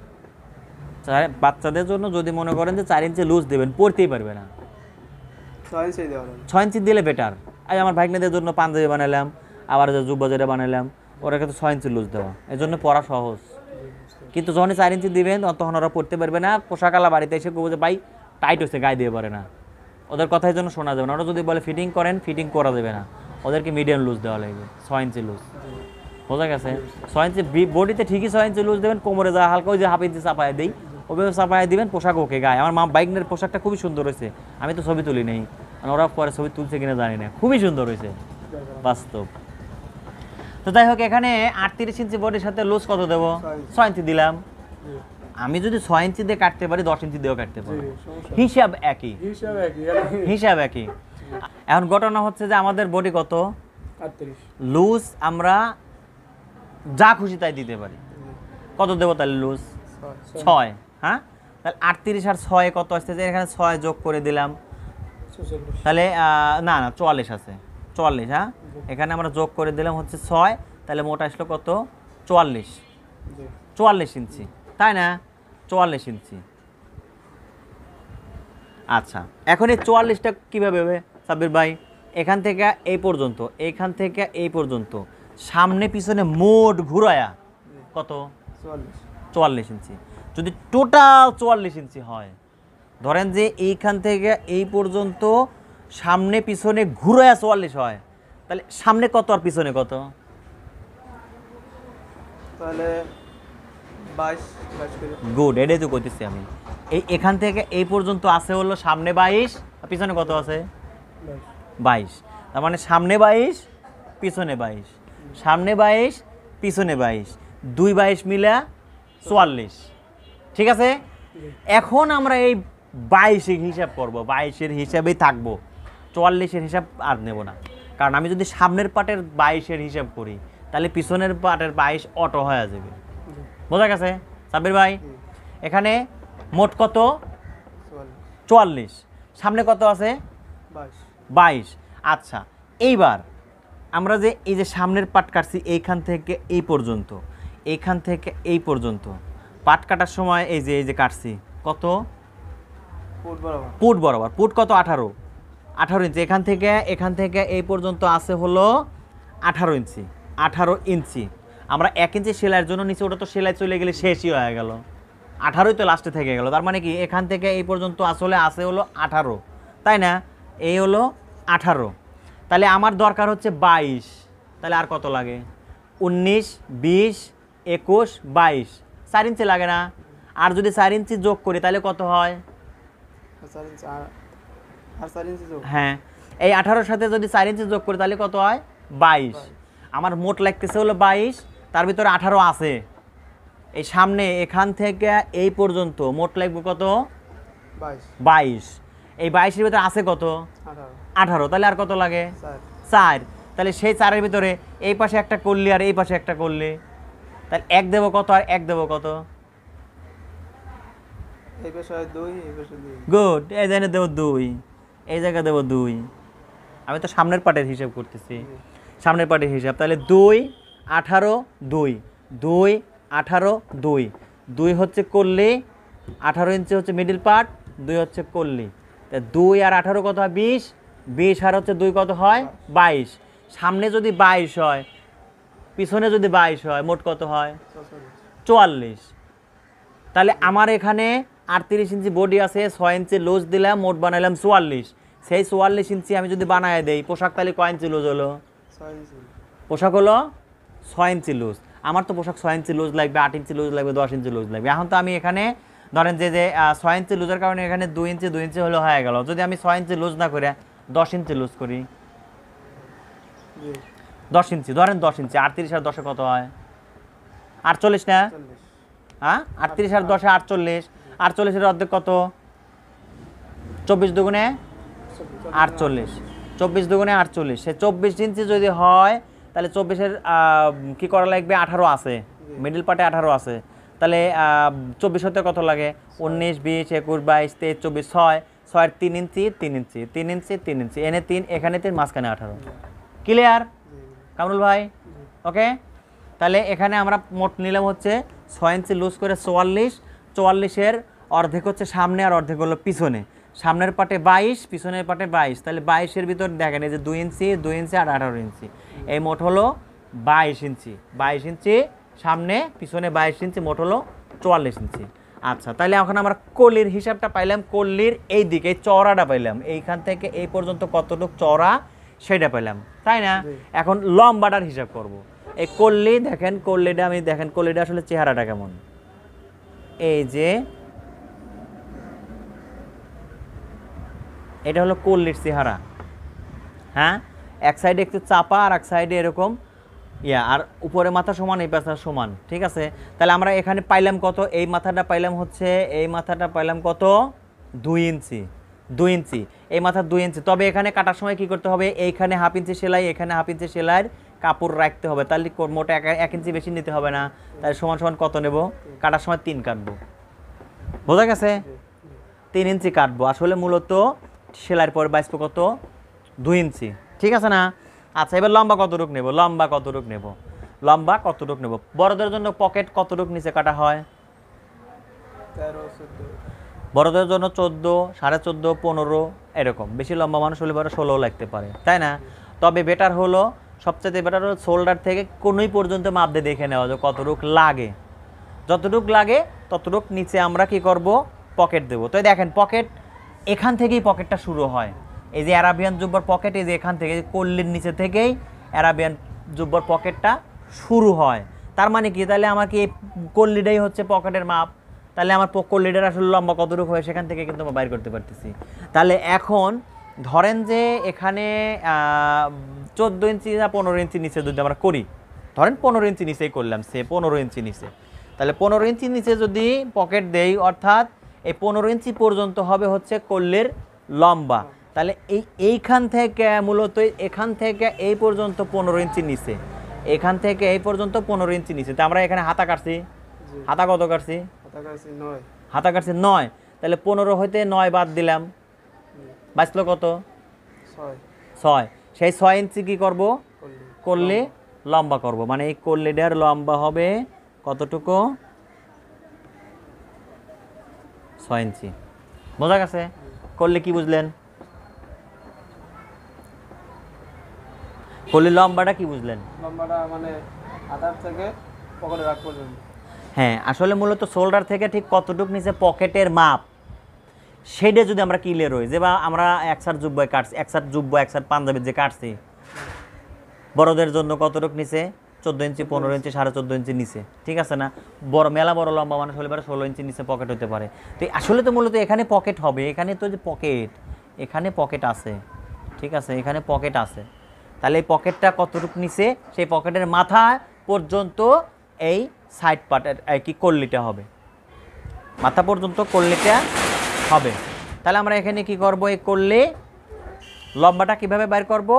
বাচ্চাদের জন্য যদি মনে করেন যে 4 ইঞ্চি লুজ দেবেন, পড়তেই পারবে না, 6 ইঞ্চি দিলে বেটার। আমি আমার ভাগ্নেদের জন্য পাঞ্জাবি বানালাম, আবার যে যুব যেটা বানালাম, ওরা কিন্তু 6 ইঞ্চি লুজ দেওয়া, এই জন্য পড়া সহজ। কিন্তু যখন 4 ইঞ্চি দিবেন তখন ওরা পড়তে পারবে না, পোশাকালা বাড়িতে এসে বলবে যে ভাই টাইট হচ্ছে, গায়ে দিয়ে পারে না, ওদের কথাই জন্য শোনা যাবে না। ওরা যদি বলে ফিটিং করেন, ফিটিং করা যাবে না, ওদেরকে মিডিয়াম লুজ দেওয়া লাগবে, 6 ইঞ্চি লুজ। বোঝা গেছে? 6 ইঞ্চি বডিতে ঠিকই 6 ইঞ্চি লুজ দেবেন, কোমরে যা হালকা ওই যে হাফ ইঞ্চি চাপায় দিই, ওভাবে চাপায় দিবেন, পোশাক ওকে গায়ে। আমার বাইকের পোশাকটা খুবই সুন্দর হয়েছে, আমি তো ছবি তুলি নেই, ওরা পরে ছবি তুলছে কিনা জানি না, খুবই সুন্দর হয়েছে বাস্তব। তো যাই হোক, এখানে 38 ইঞ্চি বডির সাথে লুজ কত দেবো? 6 ইঞ্চি দিলাম। আমি যদি 6 ইঞ্চি দিয়ে কাটতে পারি, 10 ইঞ্চি দিয়েও কাটতে পারি, হিসাব একই। এখন ঘটনা হচ্ছে যে আমাদের বডি কত? 38। লুজ আমরা যা খুশি তাই দিতে পারি। কত দেবো তাহলে লুজ? 6। হ্যাঁ, তাহলে 38 আর 6 কত আসছে? যে এখানে 6 যোগ করে দিলাম, তাহলে না 44 আছে, 44। হ্যাঁ, এখানে আমরা যোগ করে দিলাম হচ্ছে 6, তাহলে মোট আসলো কত? 44 ইঞ্চি, তাই না? 44 ইঞ্চি। আচ্ছা, এখন এই 44টা কীভাবে হবে সাব্বির ভাই? এখান থেকে এই পর্যন্ত সামনে পিছনে মোট ঘুরায়া কত? 44 ইঞ্চি। যদি টোটাল 44 ইঞ্চি হয়, ধরেন যে এইখান থেকে এই পর্যন্ত সামনে পিছনে ঘুরে 44 হয়, তাহলে সামনে কত আর পিছনে কত? তাহলে 22 গুড, এটাই তো করতেছি আমি। এখান থেকে এই পর্যন্ত আছে হলো সামনে 22, আর পিছনে কত আছে? 22। তার মানে সামনে 22 পিছনে 22, সামনে 22 পিছনে 22, 2 22 মিলে 44। ঠিক আছে, এখন আমরা এই 22 হিসাব করব, 22-এর হিসাবেই থাকবো, 44-এর হিসাব আর নেব না। কারণ আমি যদি সামনের পাটের 22-এর হিসাব করি, তাহলে পিছনের পাটের 22 অটো হয়ে যাবে। বোঝা গেছে সাব্বির ভাই? এখানে মোট কত? 44। সামনে কত আছে? 22। আচ্ছা, এইবার আমরা যে এই যে সামনের পাট কাটছি এইখান থেকে এই পর্যন্ত, এইখান থেকে এই পর্যন্ত পাট কাটার সময় এই যে কাটছি কত? পুট বরাবর। পুট কত? 18 ইঞ্চি। এখান থেকে এই পর্যন্ত আছে হলো 18 ইঞ্চি। 18 ইঞ্চি আমরা 1 ইঞ্চি সেলাইয়ের জন্য নিচে, ওটা তো সেলাই চলে গেলে শেষই হয়ে গেল, 18ই তো লাস্টে থেকে গেল। তার মানে কি এখান থেকে এই পর্যন্ত আসলে আছে হলো 18, তাই না? এই হলো 18, তাহলে আমার দরকার হচ্ছে 22। তাহলে আর কত লাগে? 19, 20, 21, 22, 4 ইঞ্চি লাগে না? আর যদি 4 ইঞ্চি যোগ করি তাহলে কত হয়? হ্যাঁ, এই 18-র সাথে যদি 4 ইঞ্চি যোগ করি তাহলে কত হয়? 22। আমার মোট লাগতেছে হলো 22, তার ভিতরে 18 আছে। এই সামনে এখান থেকে এই পর্যন্ত মোট লাগবে কত? 22। এই 22-এর ভিতরে আছে কত? 18। তাহলে আর কত লাগে? 4। তাহলে সেই 4-এর ভিতরে এই পাশে একটা করলি আর এই পাশে একটা করলি, তাহলে 1 দেবো কত আর 1 দেবো কত? গুড, এই জায়গায় দেবো 2, এই জায়গায় দেবো 2। আমি তো সামনের পাটের হিসাব করতেছি, সামনের পাটের হিসাব। তাহলে 2, 18, 2, 2, 18, 2, 2 হচ্ছে কল্লি, 18 ইঞ্চি হচ্ছে মিডিল পার্ট, 2 হচ্ছে কল্লি। তা 2 আর 18 কত হয়? 20, 20 আর হচ্ছে 2 কত হয়? 22। সামনে যদি 22 হয়, পিছনে যদি 22 হয়, মোট কত হয়? 44। তাহলে আমার এখানে 38 ইঞ্চি বডি আছে, 6 ইঞ্চি লুজ দিলাম, মোট বানাইলাম 44। সেই 44 ইঞ্চি আমি যদি বানায় দেই পোশাক, তাহলে কয় ইঞ্চি লুজ হলো? পোশাক হলো 6 ইঞ্চি লুজ। আমার তো পোশাক 6 ইঞ্চি লুজ লাগবে, 8 ইঞ্চি লুজ লাগবে, 10 ইঞ্চি লুজ লাগবে। এখন তো আমি এখানে ধরেন যে 6 ইঞ্চি লুজের কারণে এখানে 2 ইঞ্চি হলো হয়ে গেল। যদি আমি 6 ইঞ্চি লুজ না করে 10 ইঞ্চি লুজ করি, 10 ইঞ্চি ধরেন, 10 ইঞ্চি, 38 আর 10-এ কত হয়? 48 না? হ্যাঁ, 38 আর 10-এ 48। 48-এর অর্ধেক কত? 24 দুগুণে 48, 24 দুগুণে 48। সে 24 ইঞ্চি যদি হয়, তাহলে 24-এর কি করা লাগবে? 18 আছে, মিডল পার্টে 18 আছে। তাহলে 24 হতে কত লাগে? 19, 20, 21, 22, 23, 24, 6, 6-এর 3 ইঞ্চি, 3 ইঞ্চি, 3 ইঞ্চি, 3 ইঞ্চি, এনে 3, এখানে 3, মাঝখানে 18। ক্লিয়ার কামরুল ভাই? ওকে, তাহলে এখানে আমরা মোট নিলাম হচ্ছে 6 ইঞ্চি লুজ করে 44। 44-এর অর্ধেক হচ্ছে সামনে আর অর্ধেক হলো পিছনে। সামনের পাটে 22, পিছনের পাটে 22। তাহলে 22-এর ভিতর দেখেন এই যে 2 ইঞ্চি, 2 ইঞ্চি আর 18 ইঞ্চি, এই মোট হলো 22 ইঞ্চি। 22 ইঞ্চি সামনে, পিছনে 22 ইঞ্চি, মোট হলো 44 ইঞ্চি। আচ্ছা, তাহলে এখন আমরা কলির হিসাবটা পাইলাম, কলির এই দিকে চওড়াটা পাইলাম, এইখান থেকে এই পর্যন্ত কতটুকু চওড়া সেটা পাইলাম, তাই না? এখন লম্বাটার হিসাব করব। এই কল্লি দেখেন, কল্লিটা আমি দেখেন, কল্লিটা আসলে চেহারাটা কেমন। এই যে এটা হলো কল্লির চেহারা, হ্যাঁ, এক সাইডে একটু চাপা আর এক সাইডে এরকম আর উপরে মাথা সমান, এই পাশে সমান, ঠিক আছে? তাহলে আমরা এখানে পাইলাম কত? এই মাথাটা পাইলাম হচ্ছে, এই মাথাটা পাইলাম কত? 2 ইঞ্চি, 2 ইঞ্চি, এই মাথা 2 ইঞ্চি। তবে এখানে কাটার সময় কি করতে হবে? এইখানে 1/2 ইঞ্চি সেলাই, এখানে 1/2 ইঞ্চি সেলাইয়ের কাপড় রাখতে হবে, তাহলে মোট 1 ইঞ্চি বেশি নিতে হবে না। তাহলে সমান সমান কত নেব? কাটার সময় 3 কাটবো, বোঝা গেছে? 3 ইঞ্চি কাটবো, আসলে মূলত সেলাইয়ের পরে বাঁচবো কত? 2 ইঞ্চি, ঠিক আছে না? আচ্ছা, এবার লম্বা কতটুক নেব? লম্বা কতটুক নেব? লম্বা কতটুক নেব? বড়দের জন্য পকেট কতটুক নিচে কাটা হয়? 13, 14। বড়দের জন্য 14, 14.5, 15 এরকম। বেশি লম্বা মানুষ হলে পরে 16 লাগতে পারে, তাই না? তবে বেটার হলো, সবচেয়ে বেটার হলো শোল্ডার থেকে কোনোই পর্যন্ত মাপ দিয়ে দেখে নেওয়া যায় কতটুক লাগে। যতটুক লাগে ততটুক নিচে আমরা কি করব, পকেট দেব। তো দেখেন পকেট, এখান থেকেই পকেটটা শুরু হয়। এই যে অ্যারাবিয়ান জুব্বার পকেট, এই যে এখান থেকে কল্লির নিচে থেকেই অ্যারাবিয়ান জুব্বার পকেটটা শুরু হয়। তার মানে কি, তাহলে আমার কি কল্লিটাই হচ্ছে পকেটের মাপ, তাহলে আমার কল্লিটার আসলে লম্বা কতটুকু হয় সেখান থেকে কিন্তু আমরা বাইর করতে পারতেছি। তাহলে এখন ধরেন যে এখানে 14 ইঞ্চি না 15 ইঞ্চি নিচে যদি আমরা করি, ধরেন 15 ইঞ্চি নিচেই করলাম, সে 15 ইঞ্চি নিচে, তাহলে 15 ইঞ্চি নিচে যদি পকেট দেই, অর্থাৎ এই 15 ইঞ্চি পর্যন্ত হবে হচ্ছে কল্লির লম্বা। তাহলে এইখান থেকে মূলত এখান থেকে এই পর্যন্ত 15 ইঞ্চি নিচে, এখান থেকে এই পর্যন্ত 15 ইঞ্চি নিচে। তো আমরা এখানে হাতা কাটছি, হাতা কত কাটছি, হাতা কাটছি 9, তাহলে 15 হইতে 9 বাদ দিলাম, বাঁচলো কত, 6। সেই 6 ইঞ্চি কি করব, কল্লি লম্বা করব, মানে এই কল্লিটার লম্বা হবে কতটুকু, 6 ইঞ্চি। বোঝা গেছে? কল্লি কি বুঝলেন, কল্লির লম্বাটা কি বুঝলেন? লম্বাটা মানে হাতার থেকে পকেটের আগ পর্যন্ত। হ্যাঁ, আসলে মূলত শোল্ডার থেকে ঠিক কতটুকু নিচে পকেটের মাপ, সেটা যদি আমরা ক্লিয়ার হই, যে বা আমরা একসার জুব্বায় কাটছি, একসার জুব্বা একসার পাঞ্জাবির যে কাটছি, বড়দের জন্য কতটুকু নিচে, 14 ইঞ্চি, 15 ইঞ্চি, 14.5 ইঞ্চি নিচে, ঠিক আছে না? বড় মেলা বড় লম্বা মানুষ হলে 16 ইঞ্চি নিচে পকেট হতে পারে। তো আসলে তো মূলত এখানে পকেট হবে, এখানে তো যে পকেট, এখানে পকেট আছে, ঠিক আছে, এখানে পকেট আছে। তাহলে এই পকেটটা কতটুকু নিচে, সেই পকেটের মাথা পর্যন্ত এই সাইড পার্টের কি কল্লিটা হবে, মাথা পর্যন্ত কল্লিটা হবে। তাহলে আমরা এখানে কি করব, এই কল্লি লম্বাটা কিভাবে বের করব,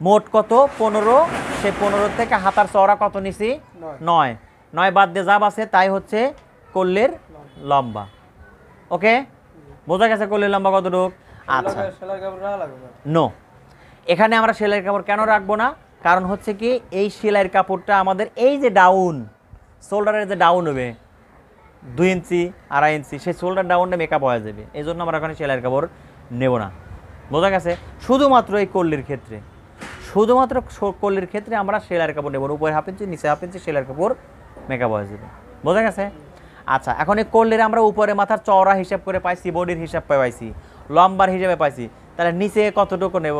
মোট কত 15, সেই 15 থেকে হাতার চওড়া কত নিছি, 9 বাদ দিয়ে যা আছে তাই হচ্ছে কল্লির লম্বা। ওকে, বোঝা গেছে কল্লির লম্বা কতটুক? আচ্ছা, নো, এখানে আমরা সেলাইয়ের কাপড় কেন রাখবো না, কারণ হচ্ছে কি এই সেলাইয়ের কাপড়টা আমাদের এই যে ডাউন শোল্ডারের যে ডাউন হবে 2 ইঞ্চি 2.5 ইঞ্চি, সেই শোল্ডার ডাউনটা মেকআপ হয়ে যাবে, এই জন্য আমরা এখানে সেলাইয়ের কাপড় নেব না। বোঝা গেছে? শুধুমাত্র এই কল্লির ক্ষেত্রে, শুধুমাত্র কল্লির ক্ষেত্রে আমরা সেলাইয়ের কাপড় নেব, উপরে 1/2 ইঞ্চি নিচে 1/2 ইঞ্চি সেলাইয়ের কাপড় মেকআপ হয়ে যাবে। বোঝা গেছে? আচ্ছা, এখন এই কল্লির আমরা উপরে মাথার চওড়া হিসাব করে পাইছি, বডির হিসাব পাইছি, লম্বার হিসেবে পাইছি, তাহলে নিচে কতটুকু নেব,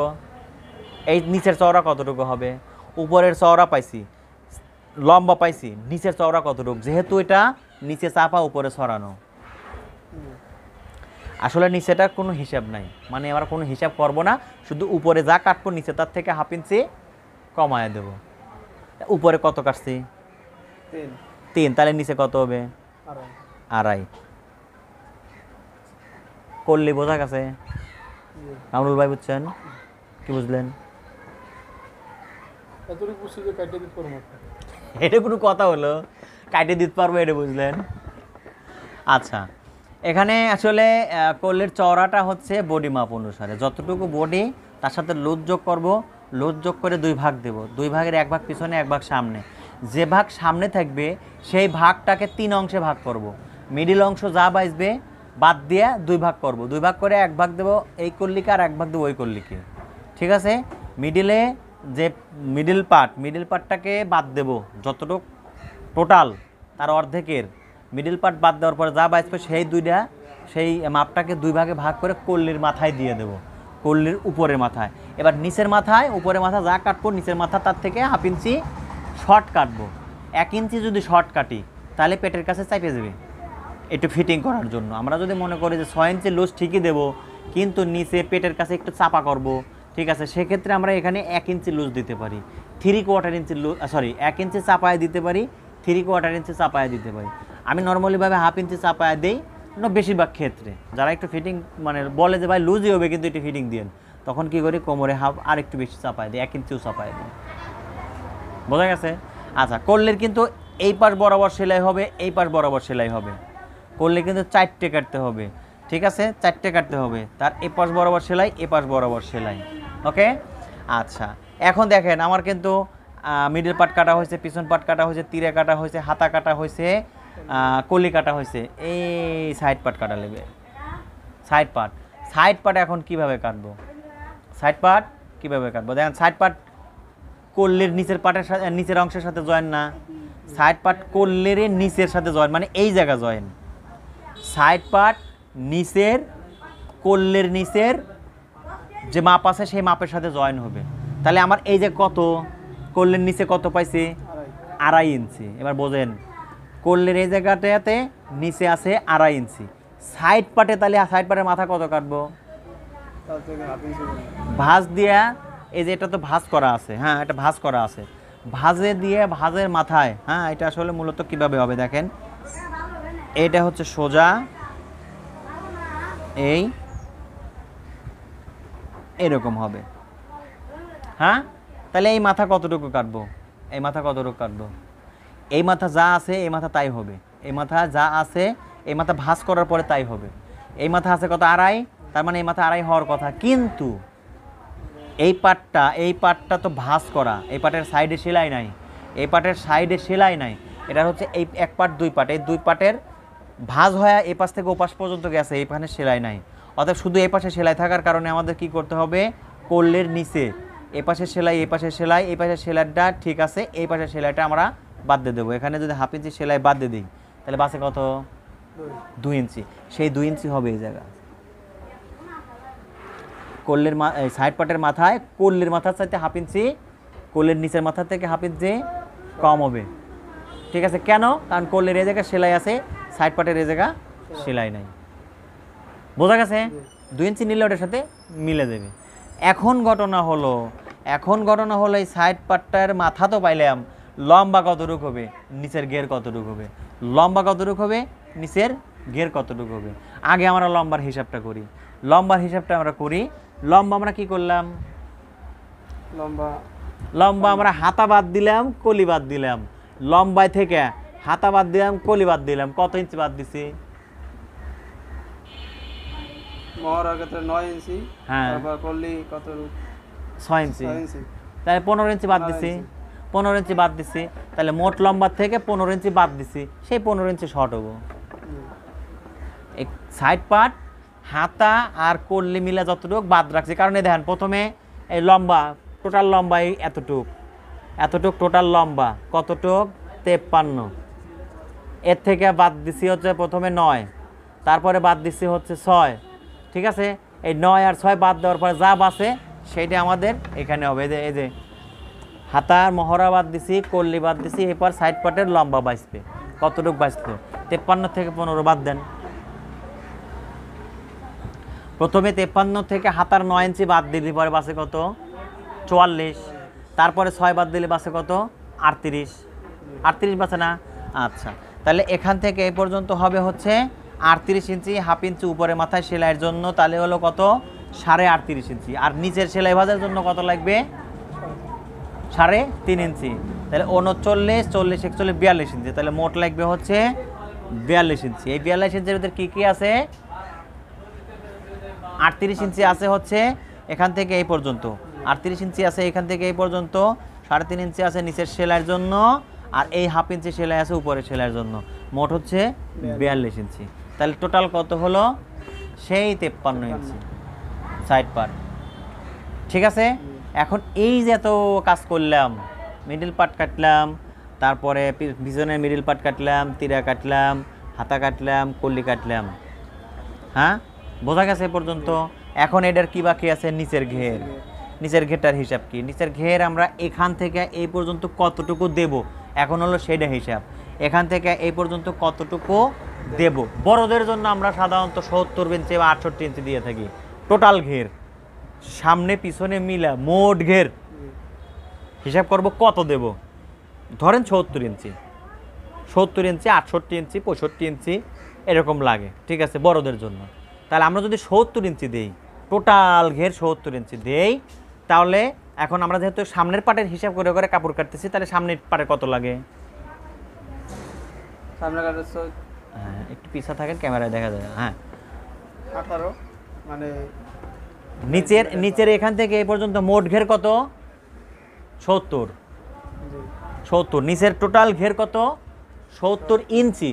এই নিচের চওড়া কতটুকু হবে, উপরের চওড়া পাইছি, লম্বা পাইছি, নিচের চওড়া কতটুকু, যেহেতু এটা নিচে চাপা উপরে ছড়ানো, আসলে নিচেটার কোনো হিসাব নাই, মানে আমরা কোনো হিসাব করব না, শুধু উপরে যা কাটবো নিচে তার থেকে 1/2 ইঞ্চি কমায় দেব। উপরে কত কাটছি, 3, তাহলে নিচে কত হবে, 2.5। করলি বোঝা গেছে? রামরুল ভাই বুঝছেন, কি বুঝলেন? এটা কোনো কথা হলো, কাটে দিতে পারবো, এটা বুঝলেন? আচ্ছা, এখানে আসলে কল্লির চওড়াটা হচ্ছে বডি মাপ অনুসারে, যতটুকু বডি তার সাথে লুজ যোগ করব, লুজ যোগ করে 2 ভাগ দেব, 2 ভাগের 1 ভাগ পিছনে 1 ভাগ সামনে, যে ভাগ সামনে থাকবে সেই ভাগটাকে 3 অংশে ভাগ করব, মিডিল অংশ যা বাঁচবে বাদ দিয়ে 2 ভাগ করব, 2 ভাগ করে 1 ভাগ দেব এই কল্লিকে আর 1 ভাগ দেবো ওই কল্লিকে, ঠিক আছে? মিডিলে যে মিডিল পার্টটাকে বাদ দেব, যতটুকু টোটাল তার অর্ধেকের মিডিল পার্ট বাদ দেওয়ার পরে যা বাঁচবে সেই মাপটাকে 2 ভাগে ভাগ করে কল্লির মাথায় দিয়ে দেব, কল্লির উপরের মাথায়। এবার নিচের মাথায়, উপরের মাথা যা কাটবো, নিচের মাথা তার থেকে 1/2 ইঞ্চি শর্ট কাটবো। 1 ইঞ্চি যদি শর্ট কাটি তাহলে পেটের কাছে চাপে যাবে, একটু ফিটিং করার জন্য। আমরা যদি মনে করি যে 6 ইঞ্চি লুজ ঠিকই দেবো, কিন্তু নিচে পেটের কাছে একটু চাপা করব, ঠিক আছে, সেক্ষেত্রে আমরা এখানে 1 ইঞ্চি লুজ দিতে পারি, 3/4 ইঞ্চি লুজ, 1 ইঞ্চি চাপায় দিতে পারি, 3/4 ইঞ্চি চাপায় দিতে পারি। আমি নর্মালিভাবে 1/2 ইঞ্চি চাপায় দিই বেশিরভাগ ক্ষেত্রে। যারা একটু ফিটিং মানে বলে যে ভাই লুজই হবে কিন্তু একটু ফিটিং দিন, তখন কি করি কোমরে হাফ আর একটু বেশি চাপায় দিই, 1 ইঞ্চিও চাপায় দিই। বোঝা গেছে? আচ্ছা, কল্লির কিন্তু এই পাশ বরাবর সেলাই হবে, এই পাশ বরাবর সেলাই হবে, করলে কিন্তু 4টে কাটতে হবে, ঠিক আছে, 4টে কাটতে হবে, তার এই পাশ বরাবর সেলাই, এই পাশ বরাবর সেলাই। ওকে, আচ্ছা, এখন দেখেন আমার কিন্তু মিডল পার্ট কাটা হয়েছে, পিছন পার্ট কাটা হয়েছে, তীরে কাটা হয়েছে, হাতা কাটা হয়েছে, কলি কাটা হয়েছে, এই সাইড পার্ট কাটা লাগবে। সাইড পার্ট এখন কিভাবে কাটবো, সাইড পার্ট কিভাবে কাটবো? দেখেন সাইড পার্ট কল্লির নিচের পাটের সাথে নিচের অংশের সাথে জয়েন না, সাইড পার্ট কল্লির নিচের সাথে জয়েন, মানে এই জায়গা জয়েন। সাইড পার্ট নিচের কল্লির নিচের যে মাপ আছে সেই মাপের সাথে জয়েন হবে। তাহলে আমার এই যে কত কল্লির নিচে কত পাইছি 2.5 ইঞ্চি। এবার বোঝেন কল্লির এই জায়গাটাতে নিচে আছে 2.5 ইঞ্চি। সাইড পার্টে তাহলে সাইড পার্টের মাথা কত কাটবো? ভাঁজ দিয়া, এই যে এটা তো ভাঁজ করা আছে, হ্যাঁ এটা ভাঁজ করা আছে, ভাঁজে দিয়ে ভাঁজের মাথায়, হ্যাঁ এটা আসলে মূলত কিভাবে হবে দেখেন, এটা হচ্ছে সোজা এই এরকম হবে। হ্যাঁ তাহলে এই মাথা কতটুকু কাটবো? এই মাথা কতটুকু কাটবো? এই মাথা যা আছে এই মাথা তাই হবে। এই মাথা যা আছে এই মাথা ভাঁজ করার পরে তাই হবে। এই মাথা আছে কত 2.5, তার মানে এই মাথা 2.5 হওয়ার কথা। কিন্তু এই পার্টটা তো ভাঁজ করা, এই পার্টের সাইডে সেলাই নাই, এই পার্টের সাইডে সেলাই নাই। এটা হচ্ছে এই এক পার্ট দুই পার্ট, এই দুই পার্টের ভাঁজ হয়ে এই পাশ থেকে ও পাশ পর্যন্ত গেছে, এই পাশে সেলাই নাই। অর্থাৎ শুধু এই পাশে সেলাই থাকার কারণে আমাদের কি করতে হবে, কল্লির নিচে এই পাশে সেলাই, এই পাশে সেলাই, এই পাশে সেলাইটা ঠিক আছে, এই পাশে সেলাইটা আমরা বাদ দিয়ে দেবো। এখানে যদি 1/2 ইঞ্চি সেলাই বাদ দিয়ে দিই তাহলে বাসে কত 2 ইঞ্চি, সেই 2 ইঞ্চি হবে এই জায়গা। কল্লির সাইড পার্টের মাথায় কল্লির মাথার চাইতে 1/2 ইঞ্চি, কল্লির নিচের মাথা থেকে 1/2 ইঞ্চি কম হবে। ঠিক আছে, কেন? কারণ কল্লির এই জায়গা সেলাই আছে, সাইড পার্টের এই জায়গা সেলাই নাই। বোঝা গেছে? 2 ইঞ্চি নিলে ওটার সাথে মিলে যাবে। এখন ঘটনা হলো এই সাইড পার্টটার মাথা তো পাইলাম, লম্বা কতটুকু হবে, নিচের ঘের কতটুকু হবে, লম্বা কতটুকু হবে, নিচের ঘের কতটুকু হবে। আগে আমরা লম্বার হিসাবটা করি। লম্বা আমরা কি করলাম? লম্বা আমরা হাতা বাদ দিলাম, কলি বাদ দিলাম। লম্বায় থেকে হাতা বাদ দিলাম, কলি বাদ দিলাম, কত ইঞ্চি বাদ দিছি? মহড়ার ক্ষেত্রে 9 ইঞ্চি, হ্যাঁ তারপর কল্লি কত 6 ইঞ্চি, তাহলে 15 ইঞ্চি বাদ দিছি। 15 ইঞ্চি বাদ দিছি, তাহলে মোট লম্বা থেকে 15 ইঞ্চি বাদ দিছি, সেই 15 ইঞ্চি শর্ট হবো। এই সাইড পার্ট হাতা আর কল্লি মিলে যতটুক বাদ রাখছি, কারণ এই দেখেন প্রথমে এই লম্বা, টোটাল লম্বা এই এতটুক টোটাল লম্বা কতটুক 53। এর থেকে বাদ দিছি হচ্ছে প্রথমে 9, তারপরে বাদ দিছি হচ্ছে 6। ঠিক আছে, এই 9 আর 6 বাদ দেওয়ার পরে যা বাঁচে সেইটা আমাদের এখানে হবে। এই যে হাতার মহড়া বাদ দিছি, কল্লি বাদ দিছি, এরপর সাইড পার্টের লম্বা বাঁচবে। কতটুক বাঁচলো? 53 থেকে 15 বাদ দেন। প্রথমে 53 থেকে হাতার 9 ইঞ্চি বাদ দিলে পরে বাঁচে কত? 44। তারপরে 6 বাদ দিলে বাঁচে কত? 38 বাঁচে না? আচ্ছা, তাহলে এখান থেকে এই পর্যন্ত হবে হচ্ছে 38 ইঞ্চি, 1/2 ইঞ্চি উপরে মাথায় সেলাইয়ের জন্য, তাহলে হলো কত? 38.5 ইঞ্চি। আর নিচের সেলাই ভাঁজের জন্য কত লাগবে? 3.5 ইঞ্চি। তাহলে 39, 40, 41, 42 ইঞ্চি। তাহলে মোট লাগবে হচ্ছে 42 ইঞ্চি। এই 42 ইঞ্চির ভিতরে কী আছে? 38 ইঞ্চি আছে হচ্ছে এখান থেকে এই পর্যন্ত, 38 ইঞ্চি আছে এখান থেকে এই পর্যন্ত, 3.5 ইঞ্চি আছে নিচের সেলাইয়ের জন্য, আর এই 1/2 ইঞ্চি সেলাই আছে উপরের সেলাইয়ের জন্য। মোট হচ্ছে 42 ইঞ্চি। তাহলে টোটাল কত হলো? সেই 53 ইঞ্চি সাইড পার্ট। ঠিক আছে, এখন এই যে এত কাজ করলাম, মিডল পার্ট কাটলাম, তারপরে পিছনের মিডল পার্ট কাটলাম, তিরা কাটলাম, হাতা কাটলাম, কল্লি কাটলাম, হ্যাঁ বোঝা গেছে এ পর্যন্ত। এখন এটার কি বাকি আছে? নিচের ঘের। নিচের ঘেরটার হিসাব কি? নিচের ঘের আমরা এখান থেকে এই পর্যন্ত কতটুকু দেব, এখন হলো সেটা হিসাব। এখান থেকে এই পর্যন্ত কতটুকু দেব। বড়দের জন্য আমরা সাধারণত 70 ইঞ্চি বা 68 ইঞ্চি দিয়ে থাকি। টোটাল ঘের সামনে পিছনে মিলা মোট ঘের হিসাব করব কত দেব। ধরেন 70 ইঞ্চি, 68 ইঞ্চি, 65 ইঞ্চি এরকম লাগে। ঠিক আছে, বড়দের জন্য। তাহলে আমরা যদি 70 ইঞ্চি দেই, টোটাল ঘের 70 ইঞ্চি দেই, তাহলে এখন আমরা যেহেতু সামনের পাটের হিসাব করে করে কাপড় কাটতেছি, তাহলে সামনের পাটে কত লাগে? হ্যাঁ একটু পিছা থাকেন, ক্যামেরায় দেখা যায়। হ্যাঁ 18, মানে নিচের এখান থেকে এই পর্যন্ত মোট ঘের কত? 70। নিচের টোটাল ঘের কত? 70 ইঞ্চি।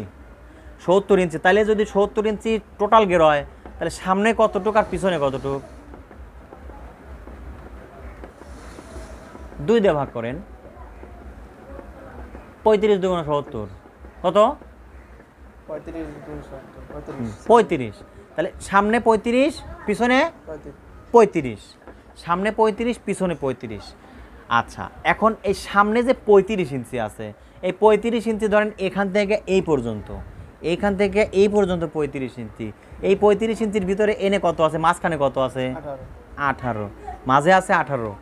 70 ইঞ্চি। তাহলে যদি 70 ইঞ্চি টোটাল ঘের হয়, তাহলে সামনে কতটুক আর পিছনে কতটুক? 2 দিয়ে ভাগ করেন, 35 2 70 কত? 35। তাহলে সামনে 35 পিছনে 35, সামনে 35 পিছনে 35। আচ্ছা, এখন এই সামনে যে 35 ইঞ্চি আছে, এই 35 ইঞ্চি ধরেন এখান থেকে এই পর্যন্ত, এইখান থেকে এই পর্যন্ত 35 ইঞ্চি। এই 35 ইঞ্চির ভিতরে এনে কত আছে, মাঝখানে কত আছে? 18, মাঝে আছে 18।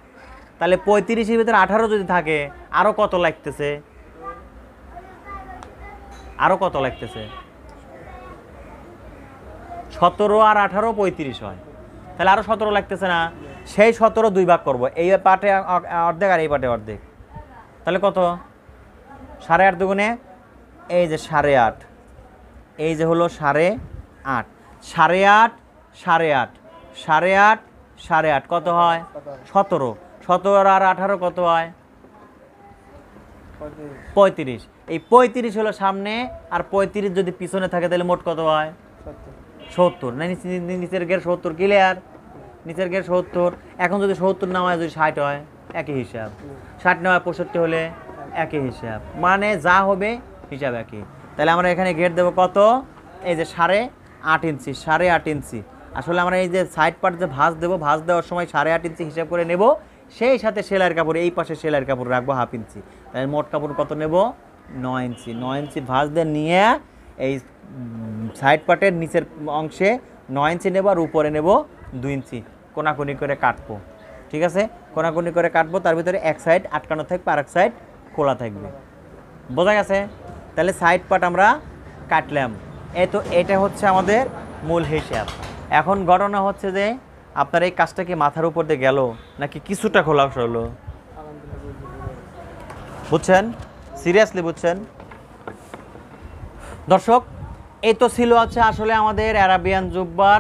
তাহলে 35-এর ভিতরে 18 যদি থাকে, আরো কত লাগতেছে? আরো কত লাগতেছে? 17 আর 18 35 হয়, তাহলে আরো 17 লাগতেছে না? সেই 17 2 ভাগ করব, এই পাটে অর্ধেক আর এই পাটে অর্ধেক, তাহলে কত? 8.5 দুগুণে এই যে 8.5, এই যে হলো 8.5, 8.5, 8.5, 8.5, 8.5 কত হয়? 17। 17 আর 18 কত হয়? 35। এই 35 হলো সামনে, আর 35 যদি পিছনে থাকে তাহলে মোট কত হয়? 70। না নিচের গের 70, ক্লিয়ার? নিচের গের 70। এখন যদি 70 না হয়, যদি 60 হয়, একই হিসাব। 60 না হয় 65 হলে একই হিসাব, মানে যা হবে হিসাব একই। তাহলে আমরা এখানে গেট দেবো কত? এই যে 8.5 ইঞ্চি, 8.5 ইঞ্চি। আসলে আমরা এই যে সাইড পার্ট যে ভাঁজ দেবো, ভাঁজ দেওয়ার সময় 8.5 ইঞ্চি হিসাব করে নেব, সেই সাথে সেলাইয়ের কাপড় এই পাশে সেলাইয়ের কাপড় রাখবো 1/2 ইঞ্চি। তাহলে মোট কাপড় কত নেব? 9 ইঞ্চি। 9 ইঞ্চি ভাঁজ দিয়ে নিয়ে এই সাইড পার্টের নিচের অংশে 9 ইঞ্চি নেব, আর উপরে নেব 2 ইঞ্চি, কোনাকুনি করে কাটবো। ঠিক আছে, কোনাকুনি করে কাটবো, তার ভিতরে এক সাইড আটকানো থাকবে আর এক সাইড খোলা থাকবে। বোঝা গেছে? তাহলে সাইড পার্ট আমরা কাটলাম। এই তো এটা হচ্ছে আমাদের মূল হিসাব। এখন ঘটনা হচ্ছে যে আপনার এই কাজটা কি মাথার উপর দিয়ে গেল নাকি কিছুটা খোলাস হলো? বুঝছেন? সিরিয়াসলি বুঝছেন? দর্শক, এই তো ছিল হচ্ছে আসলে আমাদের আরাবিয়ান জুব্বার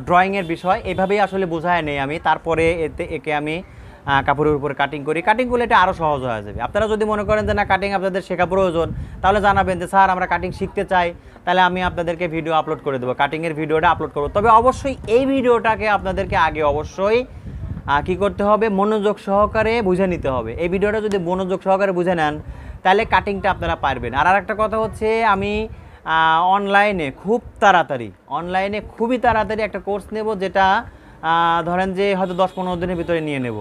ড্রয়িংয়ের বিষয়। এইভাবেই আসলে বোঝায় নেই আমি, তারপরে একে আমি কাপড়ের উপরে কাটিং করি। কাটিং করলে এটা আরও সহজ হয়ে যাবে। আপনারা যদি মনে করেন যে না কাটিং আপনাদের শেখা প্রয়োজন, তাহলে জানাবেন যে স্যার আমরা কাটিং শিখতে চাই, তাহলে আমি আপনাদেরকে ভিডিও আপলোড করে দেবো, কাটিংয়ের ভিডিওটা আপলোড করবো। তবে অবশ্যই এই ভিডিওটাকে আপনাদেরকে আগে অবশ্যই কী করতে হবে, মনোযোগ সহকারে বুঝে নিতে হবে। এই ভিডিওটা যদি মনোযোগ সহকারে বুঝে নেন, তাহলে কাটিংটা আপনারা পারবেন। আর একটা কথা হচ্ছে, আমি অনলাইনে খুবই তাড়াতাড়ি একটা কোর্স নেব, যেটা ধরেন যে হয়তো 10-15 দিনের ভিতরে নিয়ে নেব।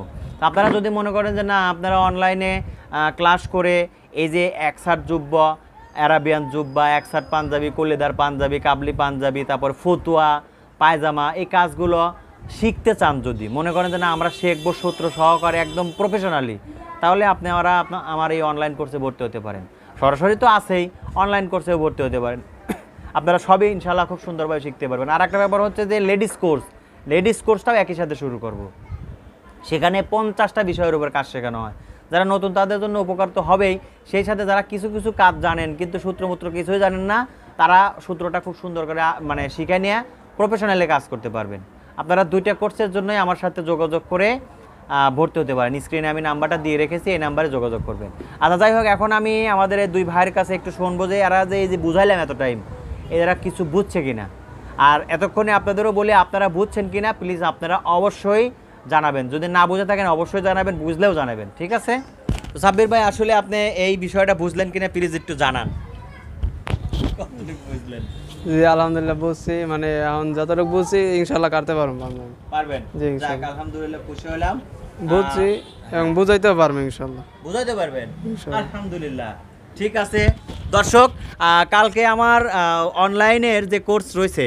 আপনারা যদি মনে করেন যে না আপনারা অনলাইনে ক্লাস করে এই যে একসাট জুব্বা, আরাবিয়ান জুব্বা, একসাট পাঞ্জাবি, কলিদার পাঞ্জাবি, কাবলি পাঞ্জাবি, তারপর ফতুয়া, পায়জামা, এই কাজগুলো শিখতে চান, যদি মনে করেন যে না আমরা শিখবো সূত্র সহকারে একদম প্রফেশনালি, তাহলে আপনারা আমার এই অনলাইন কোর্সে ভর্তি হতে পারেন। সরাসরি তো আছেই, অনলাইন কোর্সেও ভর্তি হতে পারেন। আপনারা সবই ইনশাআল্লাহ খুব সুন্দরভাবে শিখতে পারবেন। আর একটা ব্যাপার হচ্ছে যে লেডিস কোর্সটাও একই সাথে শুরু করব। সেখানে 50টা বিষয়ের উপর কাজ শেখানো হয়। যারা নতুন তাদের জন্য উপকার তো হবেই, সেই সাথে যারা কিছু কিছু কাজ জানেন কিন্তু সূত্রমূত্র কিছুই জানেন না, তারা সূত্রটা খুব সুন্দর করে মানে শিখে নিয়ে প্রফেশনালি কাজ করতে পারবেন। আপনারা 2টা কোর্সের জন্যই আমার সাথে যোগাযোগ করে ভর্তি হতে পারেন। স্ক্রিনে আমি নাম্বারটা দিয়ে রেখেছি, এই নাম্বারে যোগাযোগ করবেন। আচ্ছা, যাই হোক, এখন আমি আমাদের এই 2 ভাইয়ের কাছে একটু শুনবো যে এরা যে এই যে বুঝাইলাম এত টাইম, এরা কিছু বুঝছে কিনা। আর এতক্ষণে আপনাদেরও বলি, আপনারা বুঝছেন কিনা প্লিজ আপনারা অবশ্যই জানাবেন। যদি না বুঝে থাকেন অবশ্যই জানাবেন, বুঝলেও জানাবেন। ঠিক আছে? তো সাব্বির ভাই, আসলে আপনি এই বিষয়টা বুঝলেন কিনা প্লিজ একটু জানান। বুঝলেন? জি আলহামদুলিল্লাহ বুঝছি, মানে এখন যতটুকু বুঝছি ইনশাআল্লাহ কাটতে পারবেন। জি ইনশাআল্লাহ। আলহামদুলিল্লাহ, খুশি হলাম। বুঝছি এবং বুঝাইতেও পারবেন ইনশাআল্লাহ। বুঝাইতে পারবেন? আলহামদুলিল্লাহ। ঠিক আছে দর্শক, কালকে আমার অনলাইনের যে কোর্স রয়েছে,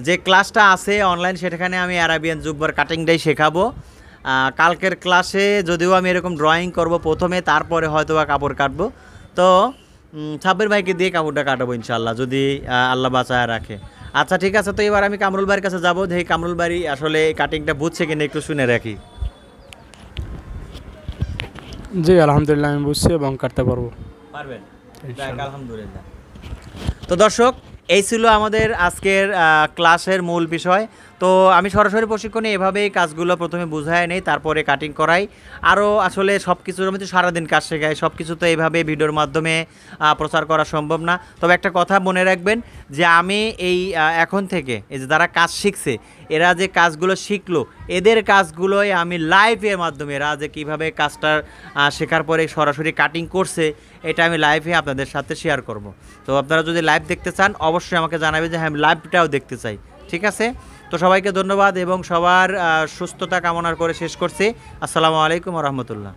যে ক্লাসটা আছে অনলাইন, সেখানে আমি আরাবিয়ান জুব্বার কাটিংটাই শেখাবো। কালকের ক্লাসে যদিও আমি এরকম ড্রয়িং করব প্রথমে, তারপরে হয়তো বা কাপড় কাটবো। তো সাব্বির ভাইকে দিয়ে কাপড়টা কাটাবো ইনশাআল্লাহ, যদি আল্লাহ বাঁচায় রাখে। আচ্ছা ঠিক আছে, তো এবার আমি কামরুল ভাইয়ের কাছে যাবো, দেখি কামরুল ভাই আসলে কাটিংটা বুঝছে কিনা একটু শুনে রাখি। জি আলহামদুলিল্লাহ, আমি বুঝছি এবং কাটতে পারবো। পারবেন? আলহামদুলিল্লাহ। তো দর্শক, এই ছিল আমাদের আজকের ক্লাসের মূল বিষয়। তো আমি সরাসরি প্রশিক্ষণে এভাবেই কাজগুলো প্রথমে বুঝায় নেই, তারপরে কাটিং করাই। আরও আসলে সব কিছুর মধ্যে সারাদিন কাজ শেখাই, সব কিছু তো এইভাবে ভিডিওর মাধ্যমে প্রচার করা সম্ভব না। তবে একটা কথা মনে রাখবেন যে আমি এই এখন থেকে এই যে যারা কাজ শিখছে, এরা যে কাজগুলো শিখলো, এদের কাজগুলোই আমি লাইভের মাধ্যমে এরা যে কীভাবে কাজটা শেখার পরে সরাসরি কাটিং করছে, এটা আমি লাইভে আপনাদের সাথে শেয়ার করব। তো আপনারা যদি লাইভ দেখতে চান অবশ্যই আমাকে জানাবেন যে হ্যাঁ আমি লাইভটাও দেখতে চাই। ঠিক আছে, তো সবাইকে ধন্যবাদ এবং সবার সুস্থতা কামনা করে শেষ করছি। আসসালামু আলাইকুম ওয়া রাহমাতুল্লাহ।